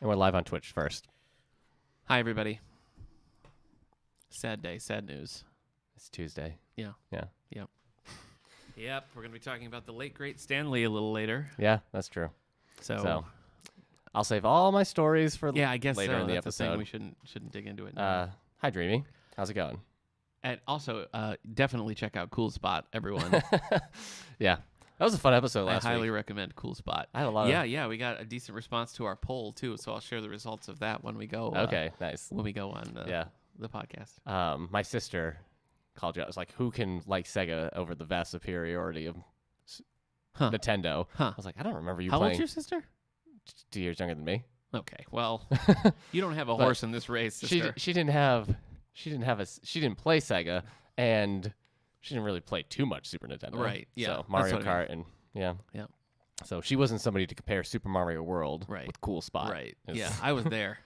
And we're live on Twitch first. Hi, everybody. Sad day, sad news. It's Tuesday. Yeah. Yeah. Yep. Yep. We're going to be talking about the late, great Stan Lee a little later. Yeah, that's true. So I'll save all my stories for yeah, I guess later so. in the That's episode. The thing. We shouldn't dig into it now. Hi, Dreamy. How's it going? And also, definitely check out Cool Spot, everyone. Yeah. That was a fun episode last I highly week. recommend Cool Spot. I had a lot of... Yeah, we got a decent response to our poll, too, so I'll share the results of that when we go. Okay, nice. When we go on the podcast. My sister called you out. It was like, who can like Sega over the vast superiority of Nintendo? Huh. I was like, I don't remember you How playing. old's your sister? 2 years younger than me. Okay, well, you don't have a horse in this race, sister. She didn't play Sega, and she didn't really play too much Super Nintendo. Right, yeah, So Mario that's what I Kart and yeah. Yeah. So she wasn't somebody to compare Super Mario World Right. with Cool Spot. Right. Yeah, I was there.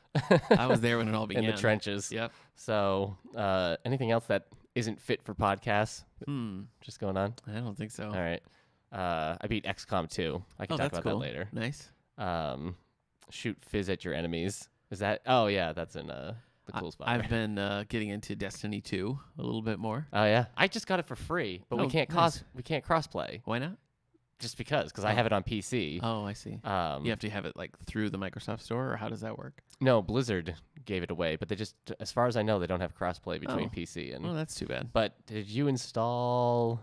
I was there when it all began. In the trenches. Yep. So anything else that isn't fit for podcasts just going on? I don't think so. All right. I beat XCOM 2. I can talk about that later. Nice. Shoot fizz at your enemies. Is that? Oh yeah, that's in the Cool Spot. I've been getting into Destiny 2 a little bit more. Oh yeah, I just got it for free, but we can't crossplay. Why not? Just because I have it on PC. Oh, I see. You have to have it like through the Microsoft Store, or how does that work? No, Blizzard gave it away, but they just, as far as I know, they don't have crossplay between PC and. Oh, that's too bad. But did you install?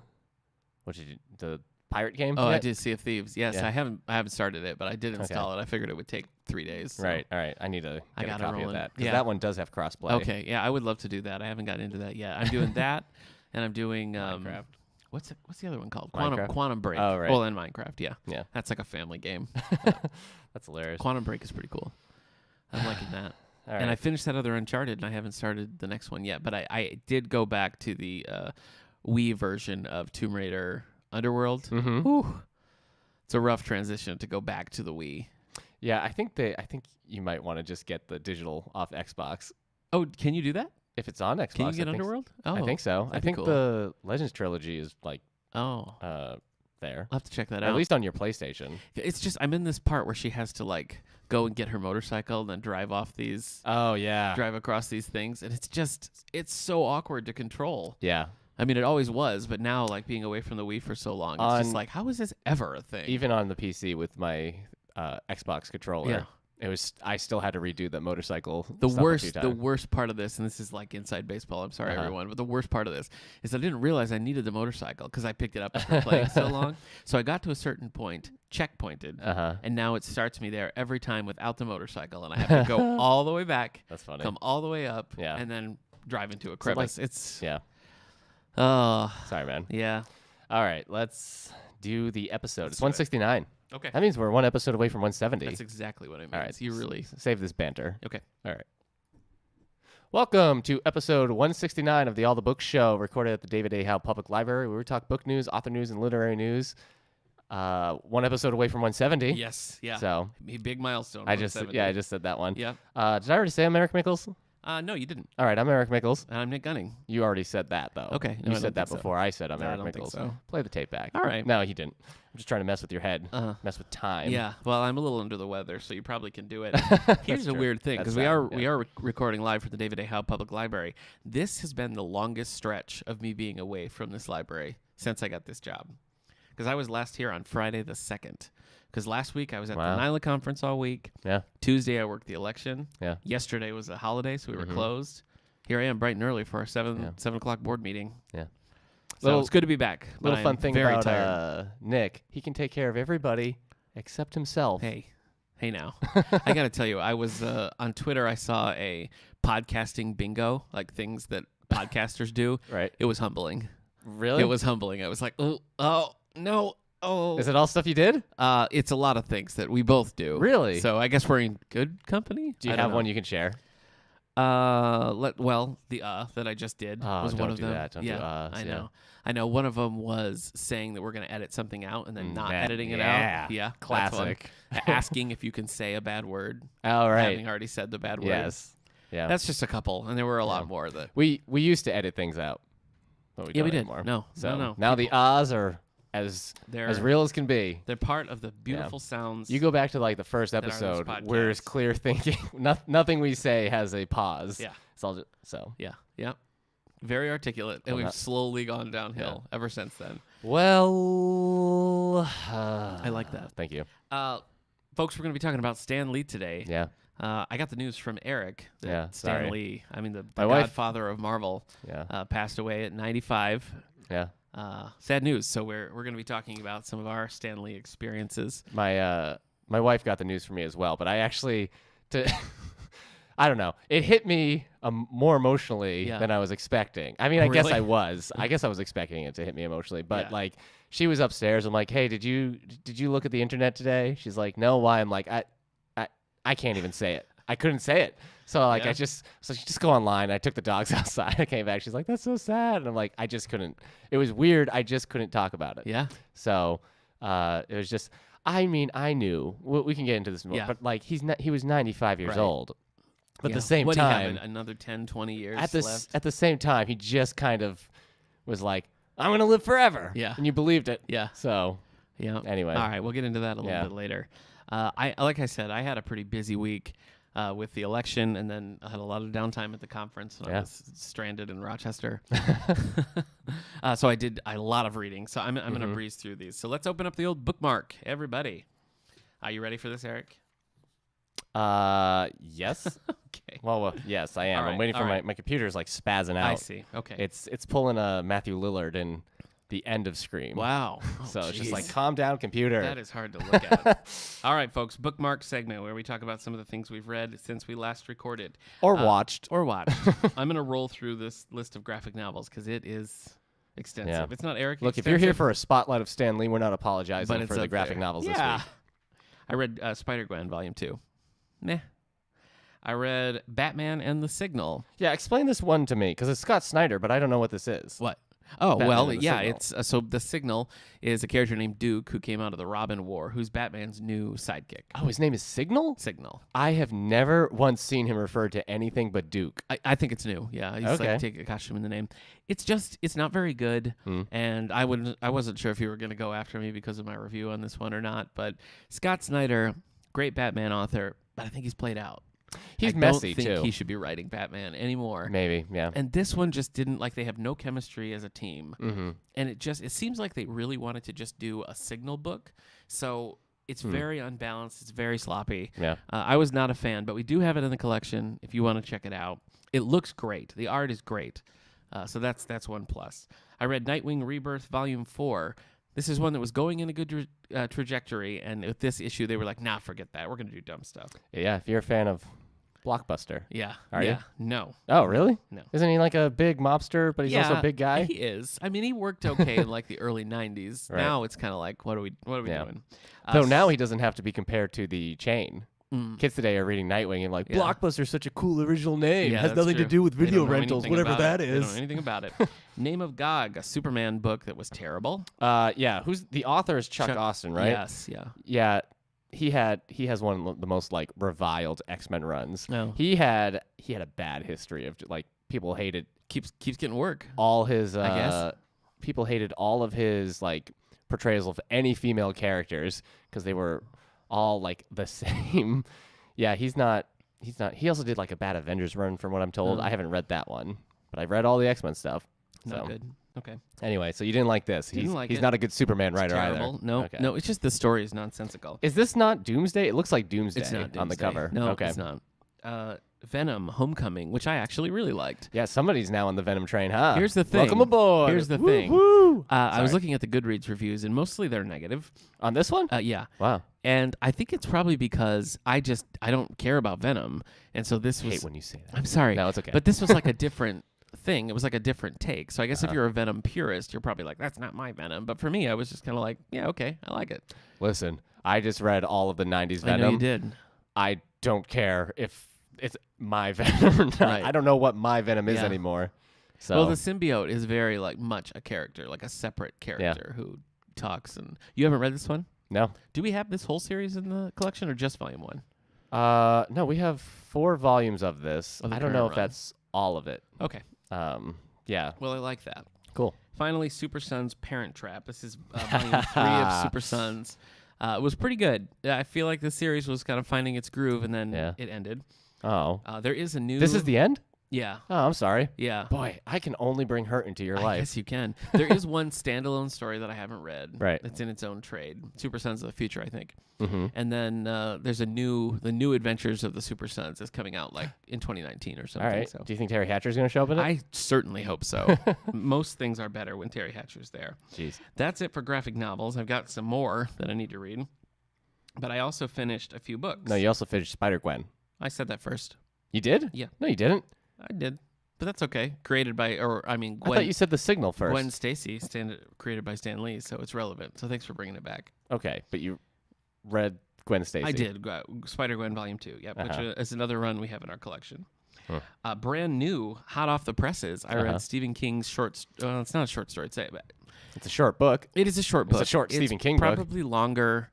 The pirate game? Oh, yet? I did Sea of Thieves. Yes, Yeah. I haven't started it, but I did install it. I figured it would take 3 days. So. Right. All right. I need to get a copy of that because that one does have crossplay. Okay. Yeah, I would love to do that. I haven't gotten into that yet. I'm doing that, and I'm doing Minecraft. What's the other one called? Minecraft? Quantum Break. Oh, right. Well, and Minecraft. Yeah. Yeah. That's like a family game. That's hilarious. Quantum Break is pretty cool. I'm liking that. All right. And I finished that other Uncharted, and I haven't started the next one yet. But I did go back to the Wii version of Tomb Raider Underworld. Mm-hmm. Whew. It's a rough transition to go back to the Wii. Yeah, I think you might want to just get the digital off Xbox. Oh, can you do that? If it's on Xbox. Can you get Underworld? I think so. I think the Legends trilogy is like there. I'll have to check that out. At least on your PlayStation. It's just I'm in this part where she has to like go and get her motorcycle and then drive off these. Oh yeah. Drive across these things, and it's so awkward to control. Yeah. I mean, it always was, but now like being away from the Wii for so long, it's just like, how is this ever a thing? Even on the PC with my Xbox controller. Yeah. I still had to redo the motorcycle. The worst part of this, and this is like inside baseball. I'm sorry, everyone, but the worst part of this is I didn't realize I needed the motorcycle because I picked it up after playing so long. So I got to a certain point, checkpointed, and now it starts me there every time without the motorcycle, and I have to go all the way back. That's funny. Come all the way up, and then drive into a crevice. So sorry, man. Yeah. All right, let's do the episode. It's 169. Okay. That means we're one episode away from 170. That's exactly what I mean. All right. You really save this banter. Okay. All right. Welcome to episode 169 of the All the Books Show, recorded at the David A. Howe Public Library, where we talk book news, author news, and literary news. One episode away from 170. Yes. Yeah. So big milestone. I just said that one. Yeah. Did I already say I'm Eric Mickles? No, you didn't. All right, I'm Eric Mickles. And I'm Nick Gunning. You already said that, though. Okay. You said that before I said I'm Eric don't think Mickles. so. Play the tape back. All right. No, you didn't. I'm just trying to mess with your head, mess with time. Yeah. Well, I'm a little under the weather, so you probably can do it. Here's a true. weird thing, That's because we sad, are recording live for the David A. Howe Public Library. This has been the longest stretch of me being away from this library since I got this job. Because I was last here on Friday the 2nd. Because last week I was at the NILA conference all week. Yeah. Tuesday I worked the election. Yeah. Yesterday was a holiday, so we were closed. Here I am bright and early for our 7 o'clock board meeting. Yeah. So it's good to be back. Little fun thing about tired. Nick. He can take care of everybody except himself. Hey now. I got to tell you, I was on Twitter. I saw a podcasting bingo, like things that podcasters do. Right. It was humbling. Really? It was humbling. I was like, oh, no. Oh. Is it all stuff you did? It's a lot of things that we both do. Really? So I guess we're in good company. Do you have one you can share? The that I just did was one of them. Don't do I know. I know. One of them was saying that we're going to edit something out and then not editing it out. Yeah, classic. Asking if you can say a bad word. Oh, right. Having already said the bad word. Yes. Yeah. That's just a couple, and there were a lot more that we used to edit things out. But we don't did. anymore. No. So no. now the ahs are as They're real as can be. They're part of the beautiful sounds. You go back to like the first that are episode, this we're podcast. clear thinking. Nothing we say has a pause. Yeah. It's all just, so. Yeah. Very articulate, and we've slowly gone downhill ever since then. Well, I like that. Thank you. Folks, we're going to be talking about Stan Lee today. Yeah. I got the news from Eric that Yeah, Stan sorry. Lee, the My wife- godfather of Marvel, passed away at 95. Yeah. Sad news. So we're going to be talking about some of our Stan Lee experiences. My wife got the news for me as well, but I actually I don't know. It hit me more emotionally than I was expecting. I mean, I guess I was. I guess I was expecting it to hit me emotionally, but like she was upstairs. I'm like, "Hey, did you look at the internet today?" She's like, "No, why?" I'm like, I can't even say it. I couldn't say it. So like just go online. I took the dogs outside. I came back. She's like, "That's so sad." And I'm like, I just couldn't. It was weird. I just couldn't talk about it. Yeah. So it was just. I mean, I knew. We can get into this more, but like he was 95 years old. But at the same time, another 10, 20 years left. At the same time, he just kind of was like, "I'm gonna live forever." Yeah. And you believed it. Yeah. So. Yeah. Anyway. All right, we'll get into that a little bit later. Like I said, I had a pretty busy week with the election, and then I had a lot of downtime at the conference. I was stranded in Rochester. So I did a lot of reading. So I'm going to breeze through these. So let's open up the old bookmark, everybody. Are you ready for this, Eric? Yes. Okay. Well, yes, I am. All I'm waiting for right. my computer's like spazzing out. I see. Okay. It's pulling a Matthew Lillard in the end of Scream. Wow. So it's just like, calm down, computer. That is hard to look at. All right, folks. Bookmark segment where we talk about some of the things we've read since we last recorded. Or watched. I'm going to roll through this list of graphic novels because it is extensive. Yeah. It's not Eric. Look, if you're here for a spotlight of Stan Lee, we're not apologizing But for the graphic novels this week. I read Spider-Gwen Volume 2. Meh. I read Batman and the Signal. Yeah, explain this one to me, because it's Scott Snyder, but I don't know what this is. What? Oh, Batman well, and the yeah, Signal. it's so the Signal is a character named Duke who came out of the Robin War, who's Batman's new sidekick. Oh, his name is Signal? Signal. I have never once seen him referred to anything but Duke. I think it's new. Yeah, he's like take a costume in the name. It's not very good, and I wasn't sure if you were going to go after me because of my review on this one or not. But Scott Snyder, great Batman author, but I think he's played out. He's I messy, don't think too. he should be writing Batman anymore. Maybe, yeah. And this one just didn't, like, they have no chemistry as a team. Mm-hmm. And it seems like they really wanted to just do a Signal book. So it's very unbalanced. It's very sloppy. Yeah. I was not a fan, but we do have it in the collection if you want to check it out. It looks great. The art is great. So that's one plus. I read Nightwing Rebirth Volume 4. This is one that was going in a good trajectory, and with this issue, they were like, nah, forget that. We're going to do dumb stuff. Yeah, if you're a fan of Blockbuster. Yeah. Are you? No. Oh, really? No. Isn't he like a big mobster, but he's also a big guy? He is. I mean, he worked okay in like the early 90s. Right. Now it's kind of like, what are we doing? Though now he doesn't have to be compared to the chain. Kids today are reading Nightwing and like, Blockbuster's such a cool original name. Yeah, Has that's nothing to true. do with They video don't know rentals, anything whatever about that it. They don't is. know anything about it. Name of Gog, a Superman book that was terrible. Yeah, who's the author is Chuck Austin, right? Yes, yeah. Yeah, he has one of the most like reviled X-Men runs. No. He had a bad history of like people hated Keeps getting work. all his I guess. People hated all of his like portrayals of any female characters because they were all like the same. Yeah, he's not. He also did like a bad Avengers run, from what I'm told. I haven't read that one, but I've read all the X-Men stuff. Not So good. Okay. Anyway, so you didn't like this. Didn't like he's it. not a good Superman writer Terrible. either. No, Okay. no, it's just the story is nonsensical. Is this not Doomsday? It looks like Doomsday, It's not on the Doomsday. cover. No, okay. it's not. Venom Homecoming, which I actually really liked. Yeah, somebody's now on the Venom train, huh? Here's the thing. Welcome aboard. Here's the Woo, thing. woo. I was Sorry. looking at the Goodreads reviews, and mostly they're negative. On this one? Yeah. Wow. And I think it's probably because I don't care about Venom. And so this I was... hate when you say that. I'm sorry. No, it's okay. But this was like a different thing. It was like a different take. So I guess if you're a Venom purist, you're probably like, that's not my Venom. But for me, I was just kind of like, yeah, okay, I like it. Listen, I just read all of the 90s Venom. I know you did. I don't care if it's my Venom or not. Right. I don't know what my Venom is Yeah. anymore. So Well, the symbiote is very like much a character, like a separate character who talks. And you haven't read this one? no. Do we have this whole series in the collection or just volume 1? No, we have 4 volumes of this. Of the I don't know current if run. that's all of it. Okay. Yeah. Well, I like that. Cool. finally, Super Sons Parent Trap. This is volume 3 of Super Sons. It was pretty good. I feel like the series was kind of finding its groove, and then it ended. Oh. There is a new... This is the end? Yeah. Oh, I'm sorry. Yeah. Boy, I can only bring hurt into your life. Yes, you can. There is one standalone story that I haven't read. Right. It's in its own trade. Super Sons of the Future, I think. Mm-hmm. And then there's the new Adventures of the Super Sons is coming out like in 2019 or something. All right. So. Do you think Terry Hatcher's going to show up in it? I certainly hope so. Most things are better when Terry Hatcher's there. Jeez. That's it for graphic novels. I've got some more that I need to read. But I also finished a few books. No, you also finished Spider-Gwen. I said that first. You did? Yeah. No, you didn't. I did. But that's okay. Created by, Gwen. I thought you said The Signal first. Gwen Stacy, created by Stan Lee, so it's relevant. So thanks for bringing it back. Okay, but you read Gwen Stacy. I did. Spider-Gwen Volume 2, yeah, which is another run we have in our collection. Huh. Brand new, hot off the presses, I read Stephen King's it's not a short story. It's a short book. It is a short book. It's a short Stephen King book. Probably longer.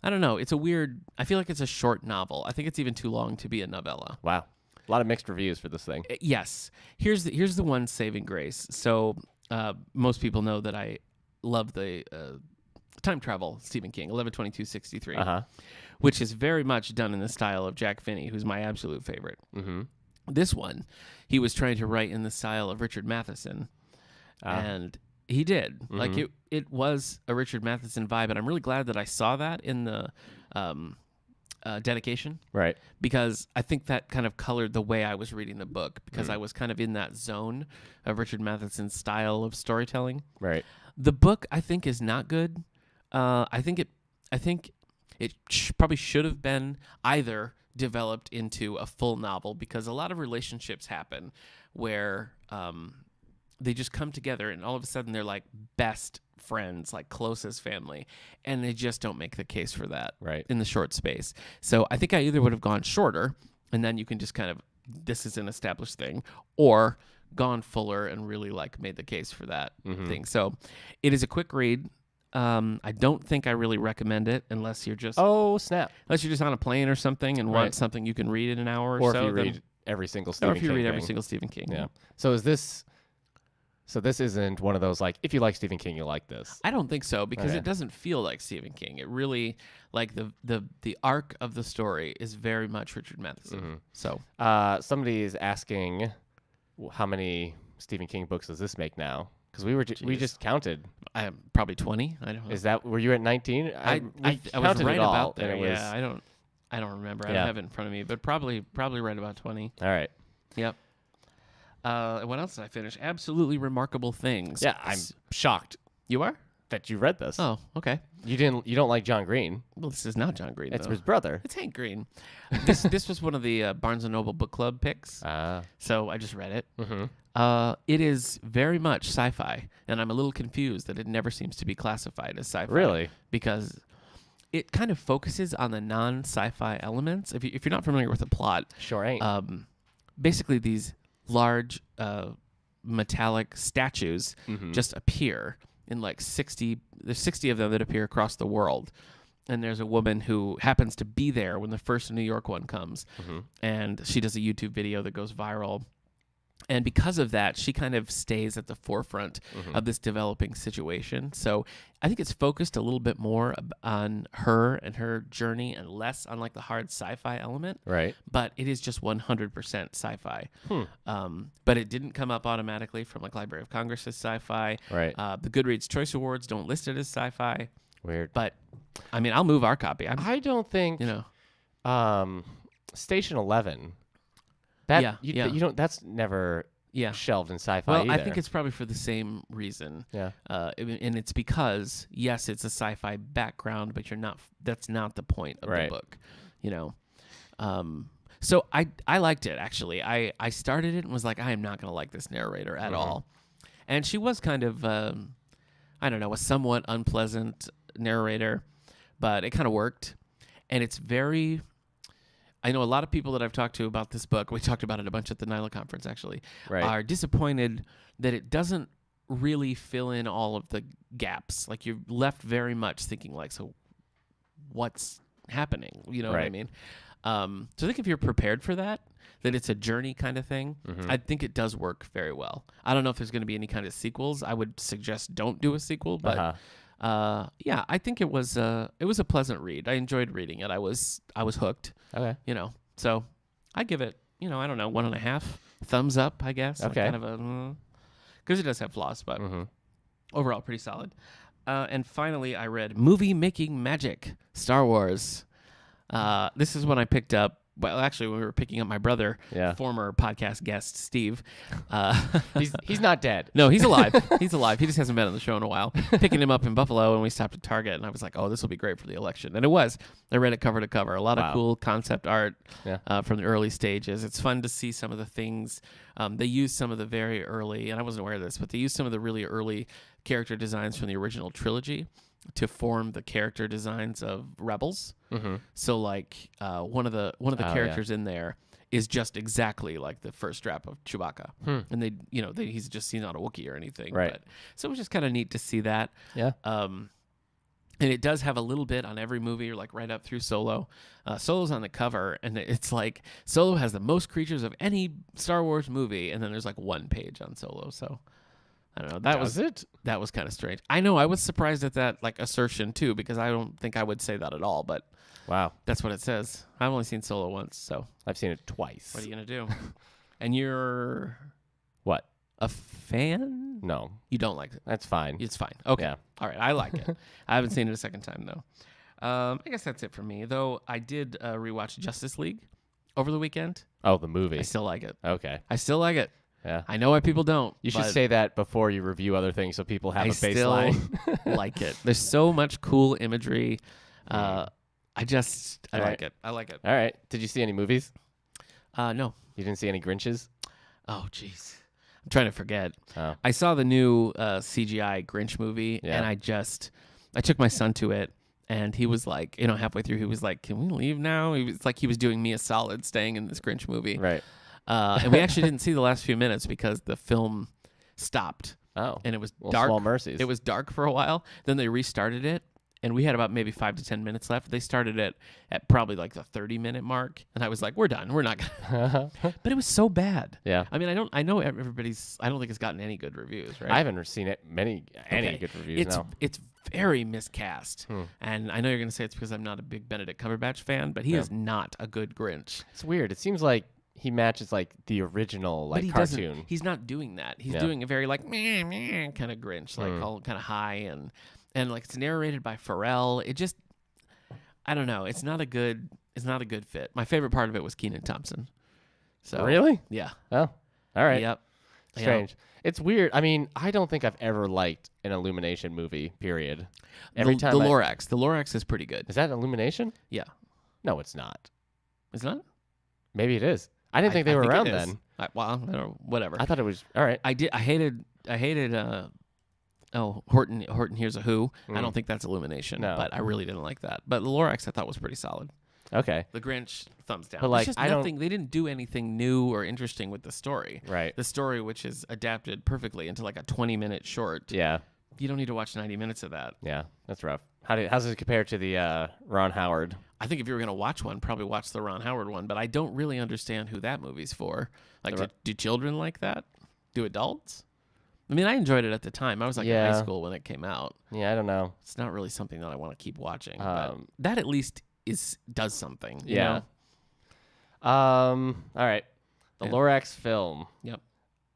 I don't know. It's a weird... I feel like it's a short novel. I think it's even too long to be a novella. Wow. A lot of mixed reviews for this thing. Yes. Here's the one saving grace. So most people know that I love the time travel Stephen King, 11/22/63, which is very much done in the style of Jack Finney, who's my absolute favorite. Mm-hmm. This one, he was trying to write in the style of Richard Matheson, and he did. Mm-hmm. Like it was a Richard Matheson vibe, and I'm really glad that I saw that in the dedication, right? Because I think that kind of colored the way I was reading the book, because I was kind of in that zone of Richard Matheson's style of storytelling. Right. The book, I think, is not good. I think it probably should have been either developed into a full novel, because a lot of relationships happen where they just come together and all of a sudden they're like best friends, like closest family, and they just don't make the case for that in the short space. So I think I either would have gone shorter, and then you can just kind of, this is an established thing, or gone fuller and really like made the case for that thing. So it is a quick read. I don't think I really recommend it unless you're just unless you're just on a plane or something and want something you can read in an hour or so. Or if you read every single Stephen King. Or if you read every single Stephen King. Yeah. So this isn't one of those, like, if you like Stephen King, you like this. I don't think so, because it doesn't feel like Stephen King. It really, like, the arc of the story is very much Richard Matheson. Mm-hmm. So somebody is asking, how many Stephen King books does this make now? Because we just counted. Probably 20. I don't know. Is that, were you at 19? I was right about there. Yeah, I don't remember. I don't have it in front of me, but probably right about 20. All right. Yep. What else did I finish? Absolutely Remarkable Things. Yeah, I'm shocked. You are? That you read this. Oh, okay. You don't like John Green. Well, this is not John Green. It's though. his brother. It's Hank Green. This was one of the Barnes & Noble book club picks. So I just read it. Mm-hmm. It is very much sci-fi, and I'm a little confused that it never seems to be classified as sci-fi. Really? Because it kind of focuses on the non-sci-fi elements. If you're not familiar with the plot, sure ain't. Basically these large metallic statues just appear in like 60. There's 60 of them that appear across the world, and there's a woman who happens to be there when the first New York one comes, and she does a YouTube video that goes viral. And because of that, she kind of stays at the forefront of this developing situation. So I think it's focused a little bit more on her and her journey and less on like the hard sci-fi element. Right. But it is just 100% sci-fi. But it didn't come up automatically from like Library of Congress as sci-fi. Right. The Goodreads Choice Awards don't list it as sci-fi. Weird. But I mean, I'll move our copy. I don't think, Station 11... You don't. That's never shelved in sci-fi. Well, either. I think it's probably for the same reason. Yeah. And it's because it's a sci-fi background, but you're not. That's not the point of the book. So I liked it actually. I started it and was like, I am not going to like this narrator at all. And she was kind of, I don't know, a somewhat unpleasant narrator, but it kind of worked. And it's very. I know a lot of people that I've talked to about this book, we talked about it a bunch at the NYLA conference actually, are disappointed that it doesn't really fill in all of the gaps. Like you're left very much thinking like, so what's happening? You know what I mean? So I think if you're prepared for that it's a journey kind of thing, I think it does work very well. I don't know if there's going to be any kind of sequels. I would suggest don't do a sequel, but yeah, I think it was a pleasant read. I enjoyed reading it. I was hooked. Okay. So I give it, I don't know, 1.5 thumbs up, I guess. Okay. Like kind of because it does have flaws, but overall pretty solid. And finally, I read Movie Making Magic, Star Wars. This is when I picked up. Well, actually, when we were picking up my brother, former podcast guest Steve. He's not dead. No, he's alive. He's alive. He just hasn't been on the show in a while. Picking him up in Buffalo, and we stopped at Target, and I was like, "Oh, this will be great for the election." And it was. I read it cover to cover. A lot of cool concept art from the early stages. It's fun to see some of the things. They used some of the very early, and I wasn't aware of this, but they used some of the really early character designs from the original trilogy to form the character designs of Rebels. So like one of the characters in there is just exactly like the first strap of Chewbacca, and he's not a Wookiee or anything. Right. So it was just kind of neat to see that. Yeah. And it does have a little bit on every movie, or like right up through Solo. Solo's on the cover, and it's like Solo has the most creatures of any Star Wars movie, and then there's like one page on Solo. So I don't know. That was kind of strange. I know. I was surprised at that like assertion too, because I don't think I would say that at all. But wow, that's what it says. I've only seen Solo once, so I've seen it twice. What are you gonna do? And you're what? A fan? No, you don't like it. That's fine. It's fine. Okay. Yeah. All right. I like it. I haven't seen it a second time though. I guess that's it for me. Though I did rewatch Justice League over the weekend. Oh, the movie. I still like it. Okay. I still like it. Yeah. I know why people don't. You should say that before you review other things so people have a baseline. Still like it. There's so much cool imagery. I like it. I like it. All right. Did you see any movies? No. You didn't see any Grinches? Oh, jeez. I'm trying to forget. Oh. I saw the new CGI Grinch movie, and I took my son to it, and he was like, halfway through, he was like, "Can we leave now?" He was doing me a solid staying in this Grinch movie. Right. And we actually didn't see the last few minutes because the film stopped. Oh. And it was dark. Small mercies. It was dark for a while. Then they restarted it, and we had about maybe 5 to 10 minutes left. They started it at probably like the 30-minute mark, and I was like, "We're done. We're not gonna." But it was so bad. Yeah. I mean, I know everybody's. I don't think it's gotten any good reviews, right? I haven't seen it any good reviews. It's very miscast, and I know you're gonna say it's because I'm not a big Benedict Cumberbatch fan, but he is not a good Grinch. It's weird. It seems like he matches like the original cartoon. He's not doing that. He's doing a very like meh, meh kind of Grinch, like all kind of high and like it's narrated by Pharrell. It just, I don't know. It's not a good fit. My favorite part of it was Kenan Thompson. So really? Yeah. Oh, all right. Yep. Strange. Yep. It's weird. I mean, I don't think I've ever liked an Illumination movie. Period. Every time the Lorax is pretty good. Is that Illumination? Yeah. No, it's not. It's not. Maybe it is. I didn't think they were around then. Well, I don't know, whatever. I thought it was all right. I hated. Horton Hears a Who. I don't think that's Illumination, but I really didn't like that. But the Lorax I thought was pretty solid. Okay. The Grinch, thumbs down. But like, it's just nothing. They didn't do anything new or interesting with the story. Right. The story, which is adapted perfectly into like a 20-minute short. Yeah. You don't need to watch 90 minutes of that. Yeah, that's rough. How's it compare to the Ron Howard? I think if you were going to watch one, probably watch the Ron Howard one. But I don't really understand who that movie's for. Like, do children like that? Do adults? I mean, I enjoyed it at the time. I was like in high school when it came out. Yeah, I don't know. It's not really something that I want to keep watching. But that at least does something. You know? All right. The Lorax film. Yep.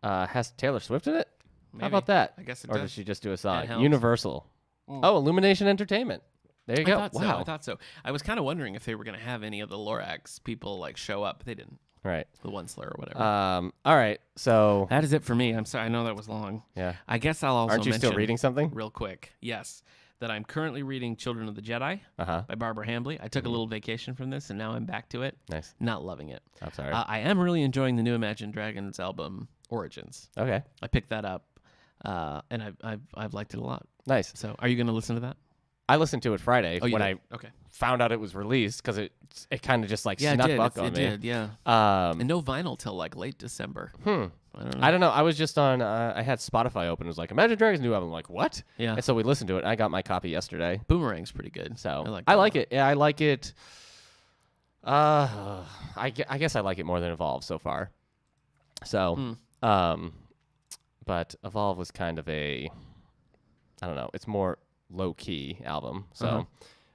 Has Taylor Swift in it? Maybe. How about that? I guess it does. Or does. Did she just do a song? Helps. Universal. Oh, Illumination Entertainment. There you go. I thought so. I was kind of wondering if they were going to have any of the Lorax people like show up. They didn't. Right. The one slur or whatever. All right. So that is it for me. I'm sorry. I know that was long. Yeah. I guess I'll also Aren't you still reading something? Real quick. Yes. That I'm currently reading Children of the Jedi by Barbara Hambly. I took a little vacation from this, and now I'm back to it. Nice. Not loving it. I'm sorry. I am really enjoying the new Imagine Dragons album, Origins. Okay. I picked that up, and I've liked it a lot. Nice. So are you going to listen to that? I listened to it Friday when I okay. found out it was released because it kind of just like snuck up on me. It did, yeah. And no vinyl till like late December. I don't know. I was just on. I had Spotify open. It was like Imagine Dragons' new album. I'm like, what? Yeah. And so we listened to it. I got my copy yesterday. Boomerang's pretty good. So I like it. Yeah, I like it. I guess I like it more than Evolve so far. So, but Evolve was kind of I don't know. It's more low key album. So,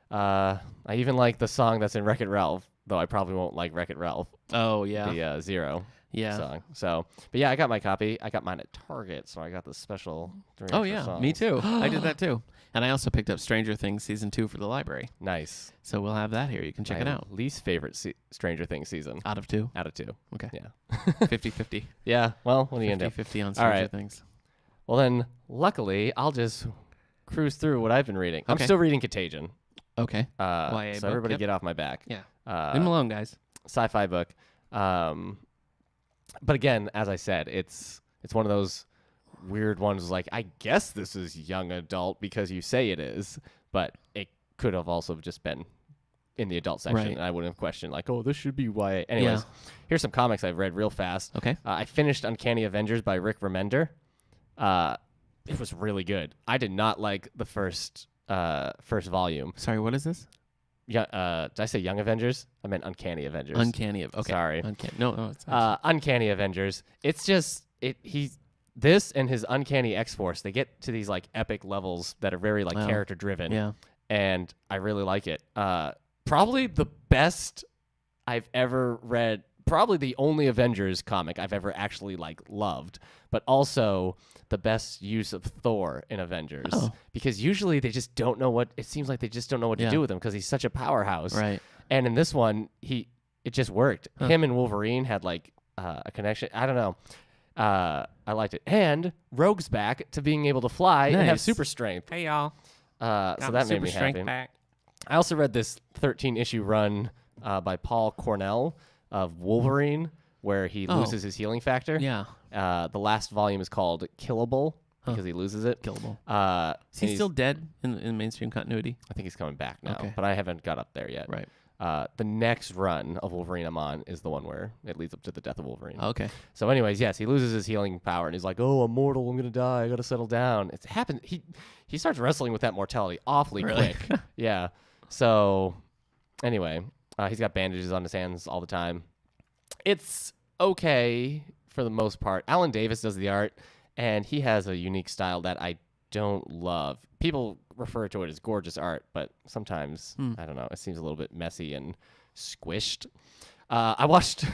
I even like the song that's in Wreck-It Ralph, though I probably won't like Wreck-It Ralph. Oh yeah, the Zero. Yeah. Song. So, but yeah, I got my copy. I got mine at Target, so I got the special. Oh yeah, songs. me too. I did that too. And I also picked up Stranger Things season 2 for the library. Nice. So we'll have that here. You can check it out. Least favorite Stranger Things season. Out of 2. Out of 2. Okay. Yeah. 50-50. Yeah. Well, what are you gonna do? 50-50 on Stranger Things. Well then, luckily, I'll just cruise through what I've been reading. I'm still reading Contagion. Okay. So book, everybody get off my back. Yeah. Leave him alone, guys. Sci-fi book. But again, as I said, it's one of those weird ones. Like, I guess this is young adult because you say it is, but it could have also just been in the adult section, and I wouldn't have questioned like, oh, this should be YA. Anyways, here's some comics I've read real fast. Okay. I finished Uncanny Avengers by Rick Remender. It was really good. I did not like the first volume. Sorry, what is this? Yeah, did I say Young Avengers? I meant Uncanny Avengers. Okay. Sorry. No, it's not. Uncanny Avengers. It's just this and his Uncanny X-Force, they get to these like epic levels that are very like character driven. Yeah. And I really like it. Probably the best I've ever read. Probably the only Avengers comic I've ever actually like loved, but also the best use of Thor in Avengers, because usually they just don't know what it seems like they just don't know what to do with him because he's such a powerhouse. Right. And in this one, it just worked. Him and Wolverine had like a connection. I don't know. I liked it. And Rogue's back to being able to fly and have super strength. Hey y'all. So that made me happy. Back. I also read this 13-issue run by Paul Cornell of Wolverine, where he loses his healing factor. Yeah. The last volume is called Killable because he loses it. Killable. Is he he's still dead in mainstream continuity? I think he's coming back now, Okay. but I haven't got up there yet. Right. The next run of Wolverine I'm on is the one where it leads up to the death of Wolverine. Okay. So anyways, yes, he loses his healing power, and he's like, oh, I'm mortal. I'm going to die. I got to settle down. It's happened. He starts wrestling with that mortality awfully quick. Yeah. So anyway, he's got bandages on his hands all the time. It's okay for the most part. Alan Davis does the art, and he has a unique style that I don't love. People refer to it as gorgeous art, but sometimes, I don't know, it seems a little bit messy and squished. I watched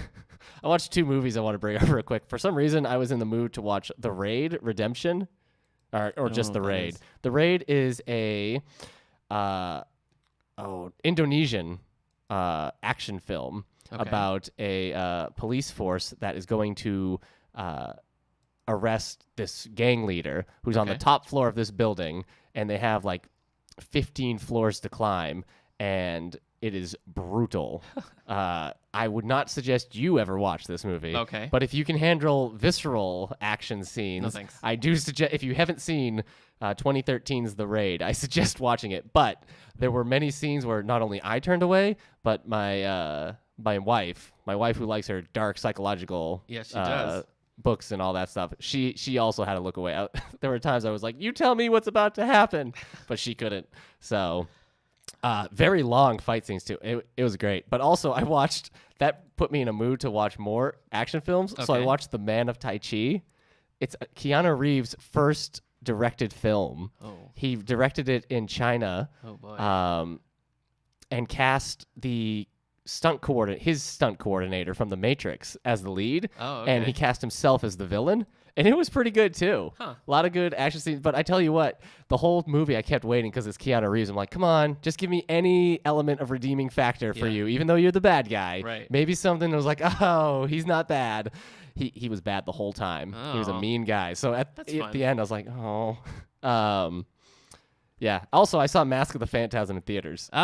2 movies I want to bring up real quick. For some reason, I was in the mood to watch The Raid Redemption, or just The Raid. The Raid is a Indonesian action film about a police force that is going to arrest this gang leader who's on the top floor of this building, and they have like 15 floors to climb, and it is brutal. I would not suggest you ever watch this movie. Okay. But if you can handle visceral action scenes, No, thanks. I do suggest, if you haven't seen 2013's The Raid, I suggest watching it. But there were many scenes where not only I turned away, but my wife who likes her dark psychological does. books and all that stuff, she also had to look away. There were times I was like, you tell me what's about to happen, but she couldn't. So very long fight scenes too. It was great. But also that put me in a mood to watch more action films. So I watched The Man of Tai Chi. It's Keanu Reeves' first directed film. He directed it in China. And cast his stunt coordinator from The Matrix as the lead. And he cast himself as the villain. And it was pretty good, too. A lot of good action scenes. But I tell you what, the whole movie, I kept waiting because it's Keanu Reeves. I'm like, come on, just give me any element of redeeming factor for you, even though you're the bad guy. Right. Maybe something that was like, oh, he's not bad. He was bad the whole time. He was a mean guy. So at the end, I was like, oh. Yeah. Also, I saw Mask of the Phantasm in theaters. They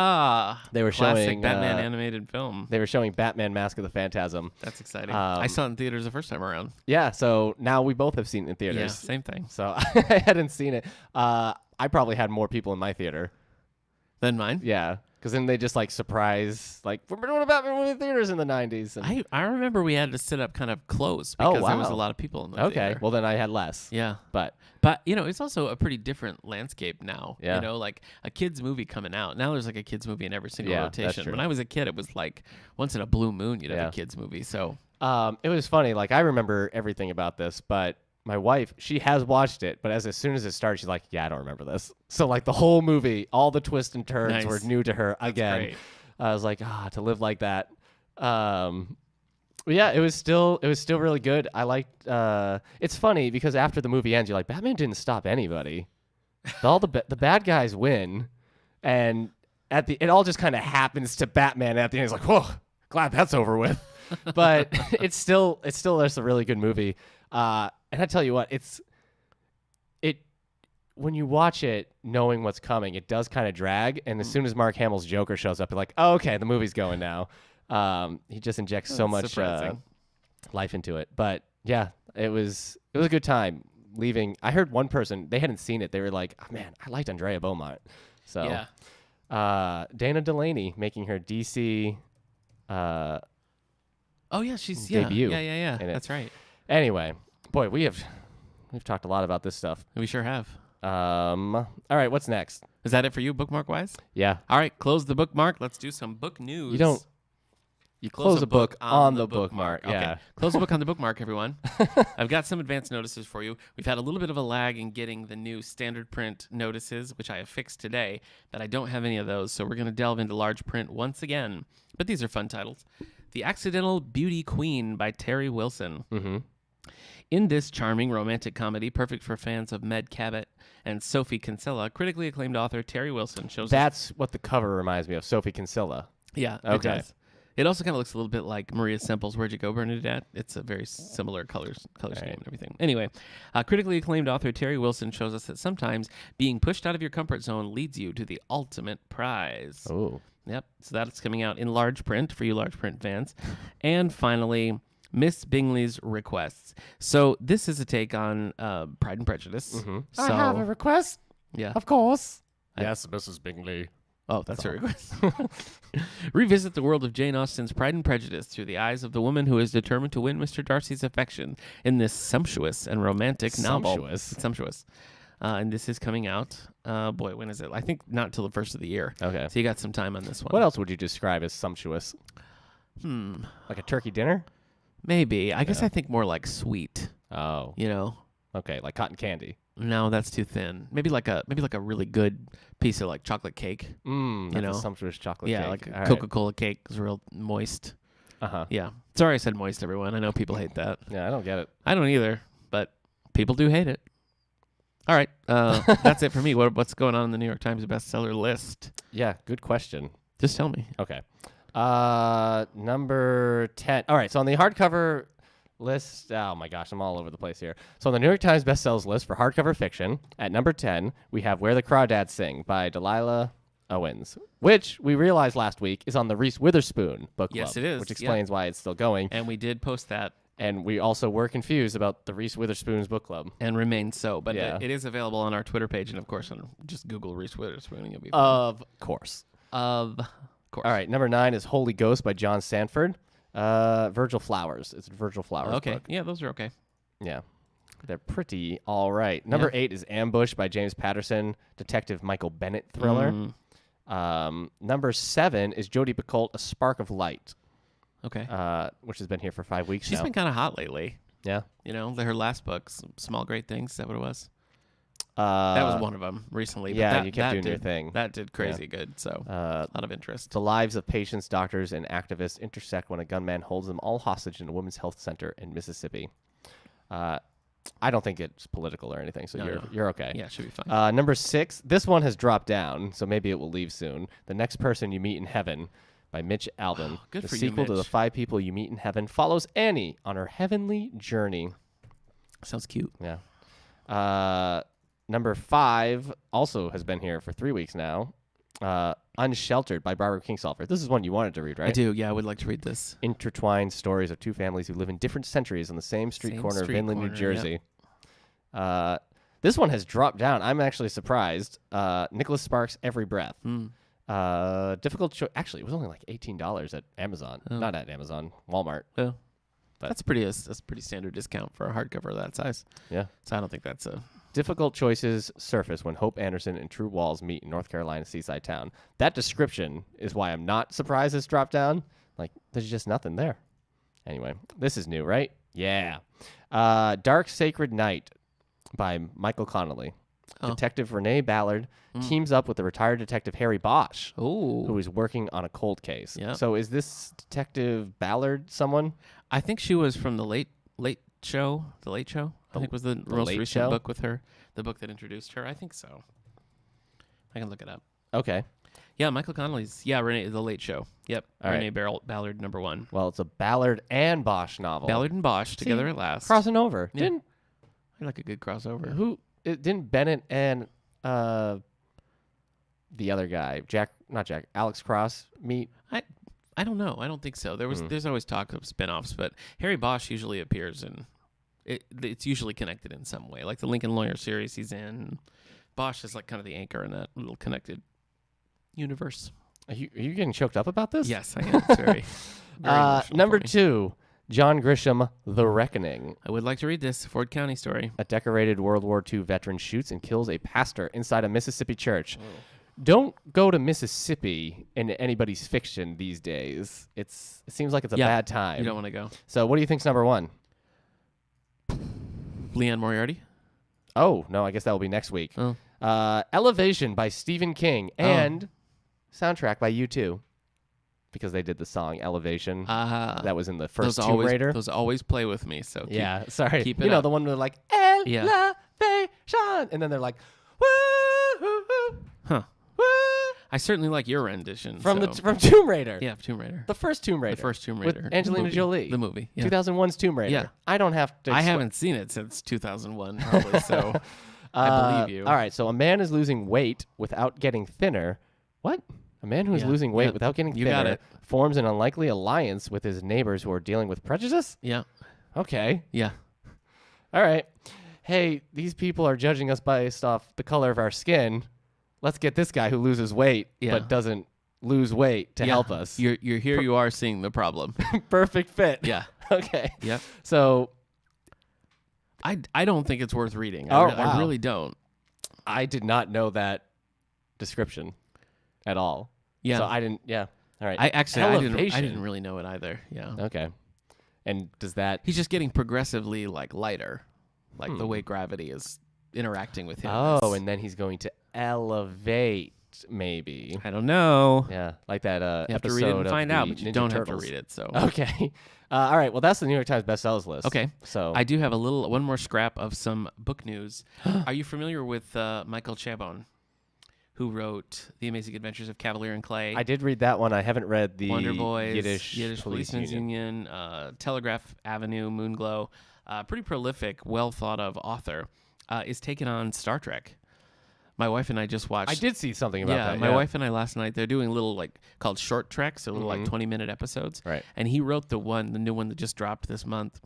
were classic showing Batman animated film. They were showing Batman: Mask of the Phantasm. That's exciting. I saw it in theaters the first time around. Yeah. So now we both have seen it in theaters. Yeah, same thing. So I hadn't seen it. I probably had more people in my theater Than mine. Yeah, Because then they just like surprise, like we're doing a Batman movie theaters in the 90s. And I remember we had to sit up kind of close because there was a wow. lot of people in the Okay, theater. well then I had less. Yeah. But It's also a pretty different landscape now. Yeah. Like a kid's movie coming out. Now there's like a kid's movie in every single Yeah, that's rotation. true. When I was a kid, it was like once in a blue moon you'd have Yeah. a kid's movie. So it was funny. Like I remember everything about this, but my wife, she has watched it, but as soon as it started, she's like, "Yeah, I don't remember this." So like the whole movie, all the twists and turns Nice. were new to her again. great. I was like, to live like that. But yeah, it was still really good. I liked. It's funny because after the movie ends, you're like, Batman didn't stop anybody. The bad guys win, and it all just kind of happens to Batman at the end. He's like, "Whoa, glad that's over with." But it's still just a really good movie. And I tell you what, when you watch it knowing what's coming, it does kind of drag. And as soon as Mark Hamill's Joker shows up, you're like, oh, okay, the movie's going now. He just injects so much life into it. But yeah, it was a good time leaving. I heard one person, they hadn't seen it. They were like, oh, man, I liked Andrea Beaumont. So yeah. Dana Delaney making her DC Oh yeah, she's debut. Yeah. That's right. Anyway, boy, we've talked a lot about this stuff. We sure have. All right, what's next? Is that it for you, bookmark wise? Yeah. All right, close the bookmark. Let's do some book news. You close a book on the bookmark. Okay. Yeah. Close the book on the bookmark, everyone. I've got some advance notices for you. We've had a little bit of a lag in getting the new standard print notices, which I have fixed today, but I don't have any of those, so we're going to delve into large print once again. But these are fun titles. The Accidental Beauty Queen by Terry Wilson. Mm-hmm. In this charming romantic comedy, perfect for fans of Meg Cabot and Sophie Kinsella, critically acclaimed author Terry Wilson shows That's what the cover reminds me of, Sophie Kinsella. Yeah, Okay. it does. It also kind of looks a little bit like Maria Semple's Where'd You Go, Bernadette? It's a very similar color scheme and everything. Anyway, critically acclaimed author Terry Wilson shows us that sometimes being pushed out of your comfort zone leads you to the ultimate prize. Oh. Yep, so that's coming out in large print for you large print fans. And finally, Miss Bingley's Requests. So this is a take on Pride and Prejudice. Mm-hmm. So, I have a request. yeah. Of course. Yes, Mrs. Bingley. Oh, that's her request. Revisit the world of Jane Austen's Pride and Prejudice through the eyes of the woman who is determined to win Mr. Darcy's affection in this sumptuous and romantic novel. It's sumptuous. And this is coming out. Boy, when is it? I think not until the first of the year. Okay. So you got some time on this one. What else would you describe as sumptuous? Like a turkey dinner? Maybe. I guess I think more like sweet. Oh. You know? Okay, like cotton candy. No, that's too thin. Maybe like a really good piece of like chocolate cake. That's a sumptuous chocolate cake. Yeah, like All right. Coca-Cola cake is real moist. Uh-huh. Yeah. Sorry I said moist, everyone. I know people hate that. Yeah, I don't get it. I don't either, but people do hate it. All right. That's it for me. What's going on in the New York Times bestseller list? Yeah, good question. Just tell me. Okay. Number 10. All right, so on the hardcover list, oh my gosh, I'm all over the place here. So on the New York Times bestsellers list for hardcover fiction, at number 10, we have Where the Crawdads Sing by Delilah Owens, which we realized last week is on the Reese Witherspoon book club. Yes, it is. Which explains why it's still going. And we did post that. And we also were confused about the Reese Witherspoon's book club. And remains so. But Yeah. it is available on our Twitter page. And, of course, just Google Reese Witherspoon and you'll be fine. Of course. Of course. All right, number 9 is Holy Ghost by John Sanford. Virgil Flowers. It's Virgil Flowers' Okay. book. Yeah, those are okay. Yeah. They're pretty all right. Number 8 is Ambush by James Patterson, Detective Michael Bennett thriller. Number 7 is Jodi Picoult, A Spark of Light. Okay. Which has been here for 5 weeks She's now. been kind of hot lately. Yeah. You know, her last book, Small Great Things, is that what it was? That was one of them recently. But yeah, you kept doing your thing. That did crazy good, so a lot of interest. The lives of patients, doctors, and activists intersect when a gunman holds them all hostage in a women's health center in Mississippi. I don't think it's political or anything, so you're okay. Yeah, it should be fine. Number 6, this one has dropped down, so maybe it will leave soon. The Next Person You Meet in Heaven by Mitch Albom. Wow, good the for you, sequel to The Mitch. 5 People You Meet in Heaven follows Annie on her heavenly journey. Sounds cute. Yeah. Number 5 also has been here for 3 weeks now. Unsheltered by Barbara Kingsolver. This is one you wanted to read, right? I do. Yeah, I would like to read this. Intertwined stories of two families who live in different centuries on the same street corner of Inland, New Jersey. This one has dropped down. I'm actually surprised. Nicholas Sparks' Every Breath. Difficult choice. Actually, it was only like $18 at Amazon. Not at Amazon, Walmart. Oh. But That's a pretty standard discount for a hardcover that size. Yeah. So I don't think that's a... Difficult choices surface when Hope Anderson and True Walls meet in North Carolina's seaside town. That description is why I'm not surprised it's dropped down. Like, there's just nothing there. Anyway, this is new, right? Yeah. Dark Sacred Night by Michael Connolly. Detective Renee Ballard teams up with the retired detective Harry Bosch, who is working on a cold case. Yep. So is this Detective Ballard someone? I think she was from the Late Show. The Late Show, I think, was the most Late recent Show? book with her. The book that introduced her. I think so. I can look it up. Okay. Yeah, Michael Connolly's. Yeah, Renee, The Late Show. Yep. All Renee Ballard, #1. Well, it's a Ballard and Bosch novel. Ballard and Bosch together at last. Crossing over. Yeah. I like a good crossover. Didn't Bennett and the other guy, Alex Cross meet? I don't know. I don't think so. There's always talk of spin-offs, but Harry Bosch usually appears in it's usually connected in some way. Like the Lincoln Lawyer series he's in. Bosch is like kind of the anchor in that little connected universe. Are you getting choked up about this? Yes, I am. It's very emotional number for me. 2, John Grisham, The Reckoning. I would like to read this Ford County story. A decorated World War II veteran shoots and kills a pastor inside a Mississippi church. Don't go to Mississippi in anybody's fiction these days. It seems like it's a bad time. You don't want to go. So what do you think's number 1? Leanne Moriarty? Oh, no, I guess that will be next week. Oh. Elevation by Stephen King and soundtrack by U2 because they did the song Elevation. That was in the first Tomb Raider. Those always play with me. So sorry. keep it up. up. The one where they're like, Elevation, and then they're like, woo, huh. woo. I certainly like your rendition. From Tomb Raider. Yeah, Tomb Raider. The first Tomb Raider. The first Tomb Raider. With Angelina Jolie. The movie. Yeah. 2001's Tomb Raider. Yeah. I don't have to. I haven't seen it since 2001, probably, so I believe you. All right, so a man is losing weight without getting thinner. What? A man who is losing weight without getting thinner got it. forms an unlikely alliance with his neighbors who are dealing with prejudice? Yeah. Okay. Yeah. All right. Hey, these people are judging us based off the color of our skin. Let's get this guy who loses weight but doesn't lose weight to help us. You're here. You are seeing the problem. Perfect fit. Yeah. Okay. Yep. So I don't think it's worth reading. Oh, I really don't. I did not know that description at all. Yeah. So I didn't. Yeah. All right. I Elevation. didn't really know it either. Yeah. Okay. And does that? He's just getting progressively like lighter, like the way gravity is interacting with him. Oh, and then he's going to elevate, maybe. I don't know. Yeah, like that You have to episode read it and of find the out, but you Ninja don't Turtles. have to read it. So Okay. All right. Well, that's the New York Times bestsellers list. okay. So I do have one more scrap of some book news. Are you familiar with Michael Chabon, who wrote The Amazing Adventures of Cavalier and Clay? I did read that one. I haven't read the Wonder Boys, Yiddish Policemen's Union, Telegraph Avenue, Moonglow. Pretty prolific, well thought of author. Is taking on Star Trek. My wife and I just watched. I did see something about that. My wife and I last night. They're doing little called short treks, or little 20-minute episodes. Right. And he wrote the new one that just dropped this month,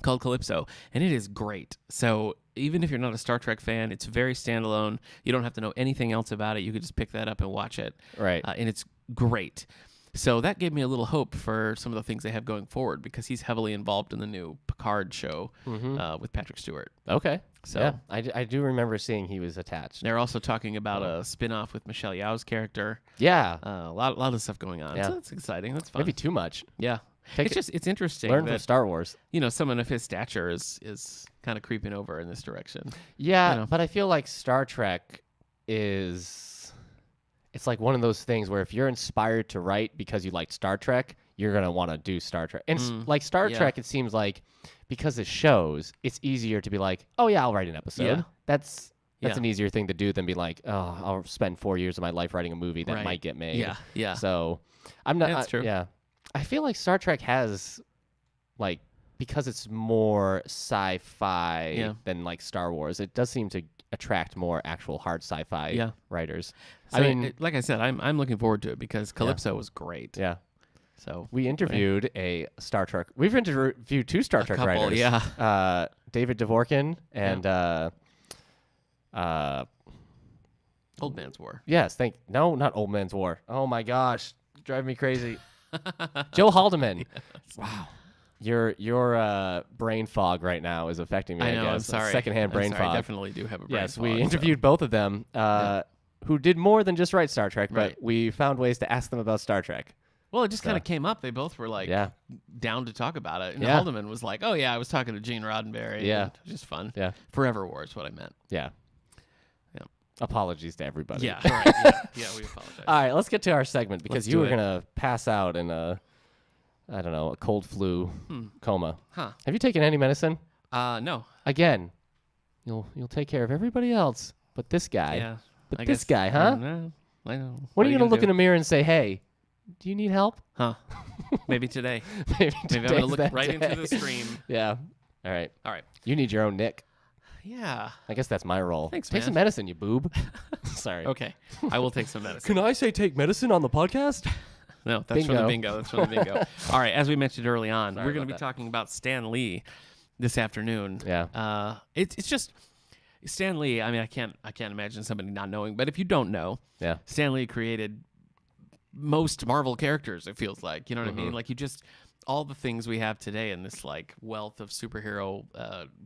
called Calypso, and it is great. So even if you're not a Star Trek fan, it's very standalone. You don't have to know anything else about it. You could just pick that up and watch it. Right. And it's great. So that gave me a little hope for some of the things they have going forward, because he's heavily involved in the new Picard show with Patrick Stewart. Okay. So yeah, I do remember seeing he was attached. they're also talking about a spin-off with Michelle Yeoh's character. Yeah. A lot of stuff going on. Yeah. So that's exciting. That's fun. Maybe too much. Yeah. It's interesting Learn from that Star Wars. someone of his stature is kind of creeping over in this direction. Yeah, but I feel like Star Trek is... It's like one of those things where if you're inspired to write because you liked Star Trek, you're going to want to do Star Trek. And like Star Trek, it seems like because it shows, it's easier to be like, oh yeah, I'll write an episode. Yeah. That's an easier thing to do than be like, oh, I'll spend 4 years of my life writing a movie that might get made. Yeah, yeah. So I'm not... That's true. Yeah. I feel like Star Trek has, like, because it's more sci-fi than like Star Wars, it does seem to attract more actual hard sci-fi writers. So I mean, like I said, I'm looking forward to it because Calypso was great. Yeah. So we interviewed a Star Trek. We've interviewed 2 Star Trek writers. Yeah. David Dvorkin and Old Man's War. Yes, no, not Old Man's War. Oh my gosh, drive me crazy. Joe Haldeman. Yes. Wow. Your brain fog right now is affecting me. I know. guess. I'm sorry. Secondhand brain fog. I definitely do have a brain yes, fog. we interviewed both of them, who did more than just write Star Trek, but we found ways to ask them about Star Trek. Well, it just kind of came up. They both were like down to talk about it. And Haldeman was like, "Oh yeah, I was talking to Gene Roddenberry." Yeah, it was just fun. Yeah, Forever War is what I meant. Yeah. Apologies to everybody. Yeah, right. Yeah, we apologize. All right, let's get to our segment because you were gonna pass out in a cold flu coma. Huh? Have you taken any medicine? No. Again, you'll take care of everybody else, but this guy. Yeah. But this guy, huh? I know. When are you gonna look in the mirror and say, "Hey, do you need help?" Huh? Maybe today. Maybe I'm gonna look right into the stream. Yeah. All right. You need your own Nick. Yeah. I guess that's my role. Thanks, Take man. some medicine, you boob. Sorry. Okay. I will take some medicine. Can I say take medicine on the podcast? No, that's from the bingo. That's from the bingo. All right. As we mentioned early on, we're going to be talking about Stan Lee this afternoon. Yeah. It's just Stan Lee. I mean, I can't imagine somebody not knowing. But if you don't know, Stan Lee created most Marvel characters. It feels like, you know what I mean? Like all the things we have today in this like wealth of superhero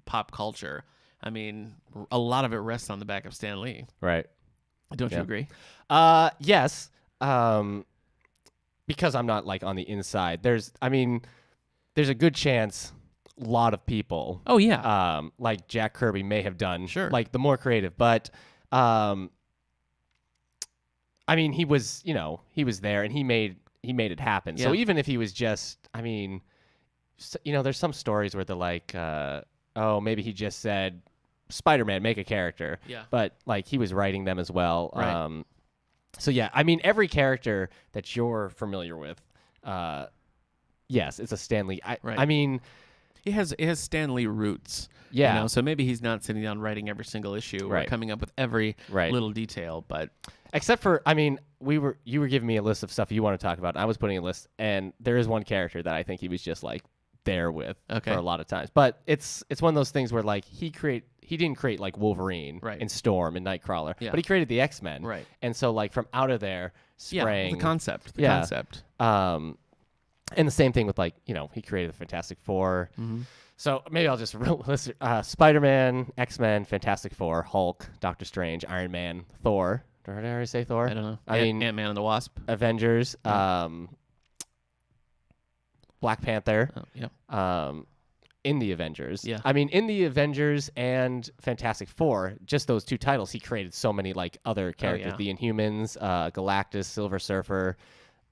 pop culture. I mean, a lot of it rests on the back of Stan Lee. Right. Don't you agree? Yes. Because I'm not like on the inside. There's a good chance a lot of people. Oh yeah. Like Jack Kirby may have done. Sure. Like the more creative, but I mean, he was there and he made it happen. Yeah. So even if he was just, there's some stories where they're like, maybe he just said, Spider-Man, make a character. Yeah. But like he was writing them as well. Right. So yeah, I mean, every character that you're familiar with, yes, it's a Stan Lee. Right. I mean, it has Stan Lee roots. Yeah. You know? So maybe he's not sitting down writing every single issue or coming up with every little detail, but except for, I mean, you were giving me a list of stuff you want to talk about. I was putting a list, and there is one character that I think he was just like there with for a lot of times. But it's one of those things where like he didn't create like Wolverine and Storm and Nightcrawler, but he created the X-Men. Right. And so like from out of there sprang the concept. And the same thing with like, he created the Fantastic Four. Mm-hmm. So maybe I'll just list Spider-Man, X-Men, Fantastic Four, Hulk, Doctor Strange, Iron Man, Thor. Did I already say Thor? I don't know. I mean, Ant-Man and the Wasp. Avengers, Black Panther. In the Avengers. Yeah. I mean, in the Avengers and Fantastic Four, just those two titles, he created so many like other characters. The Inhumans, Galactus, Silver Surfer.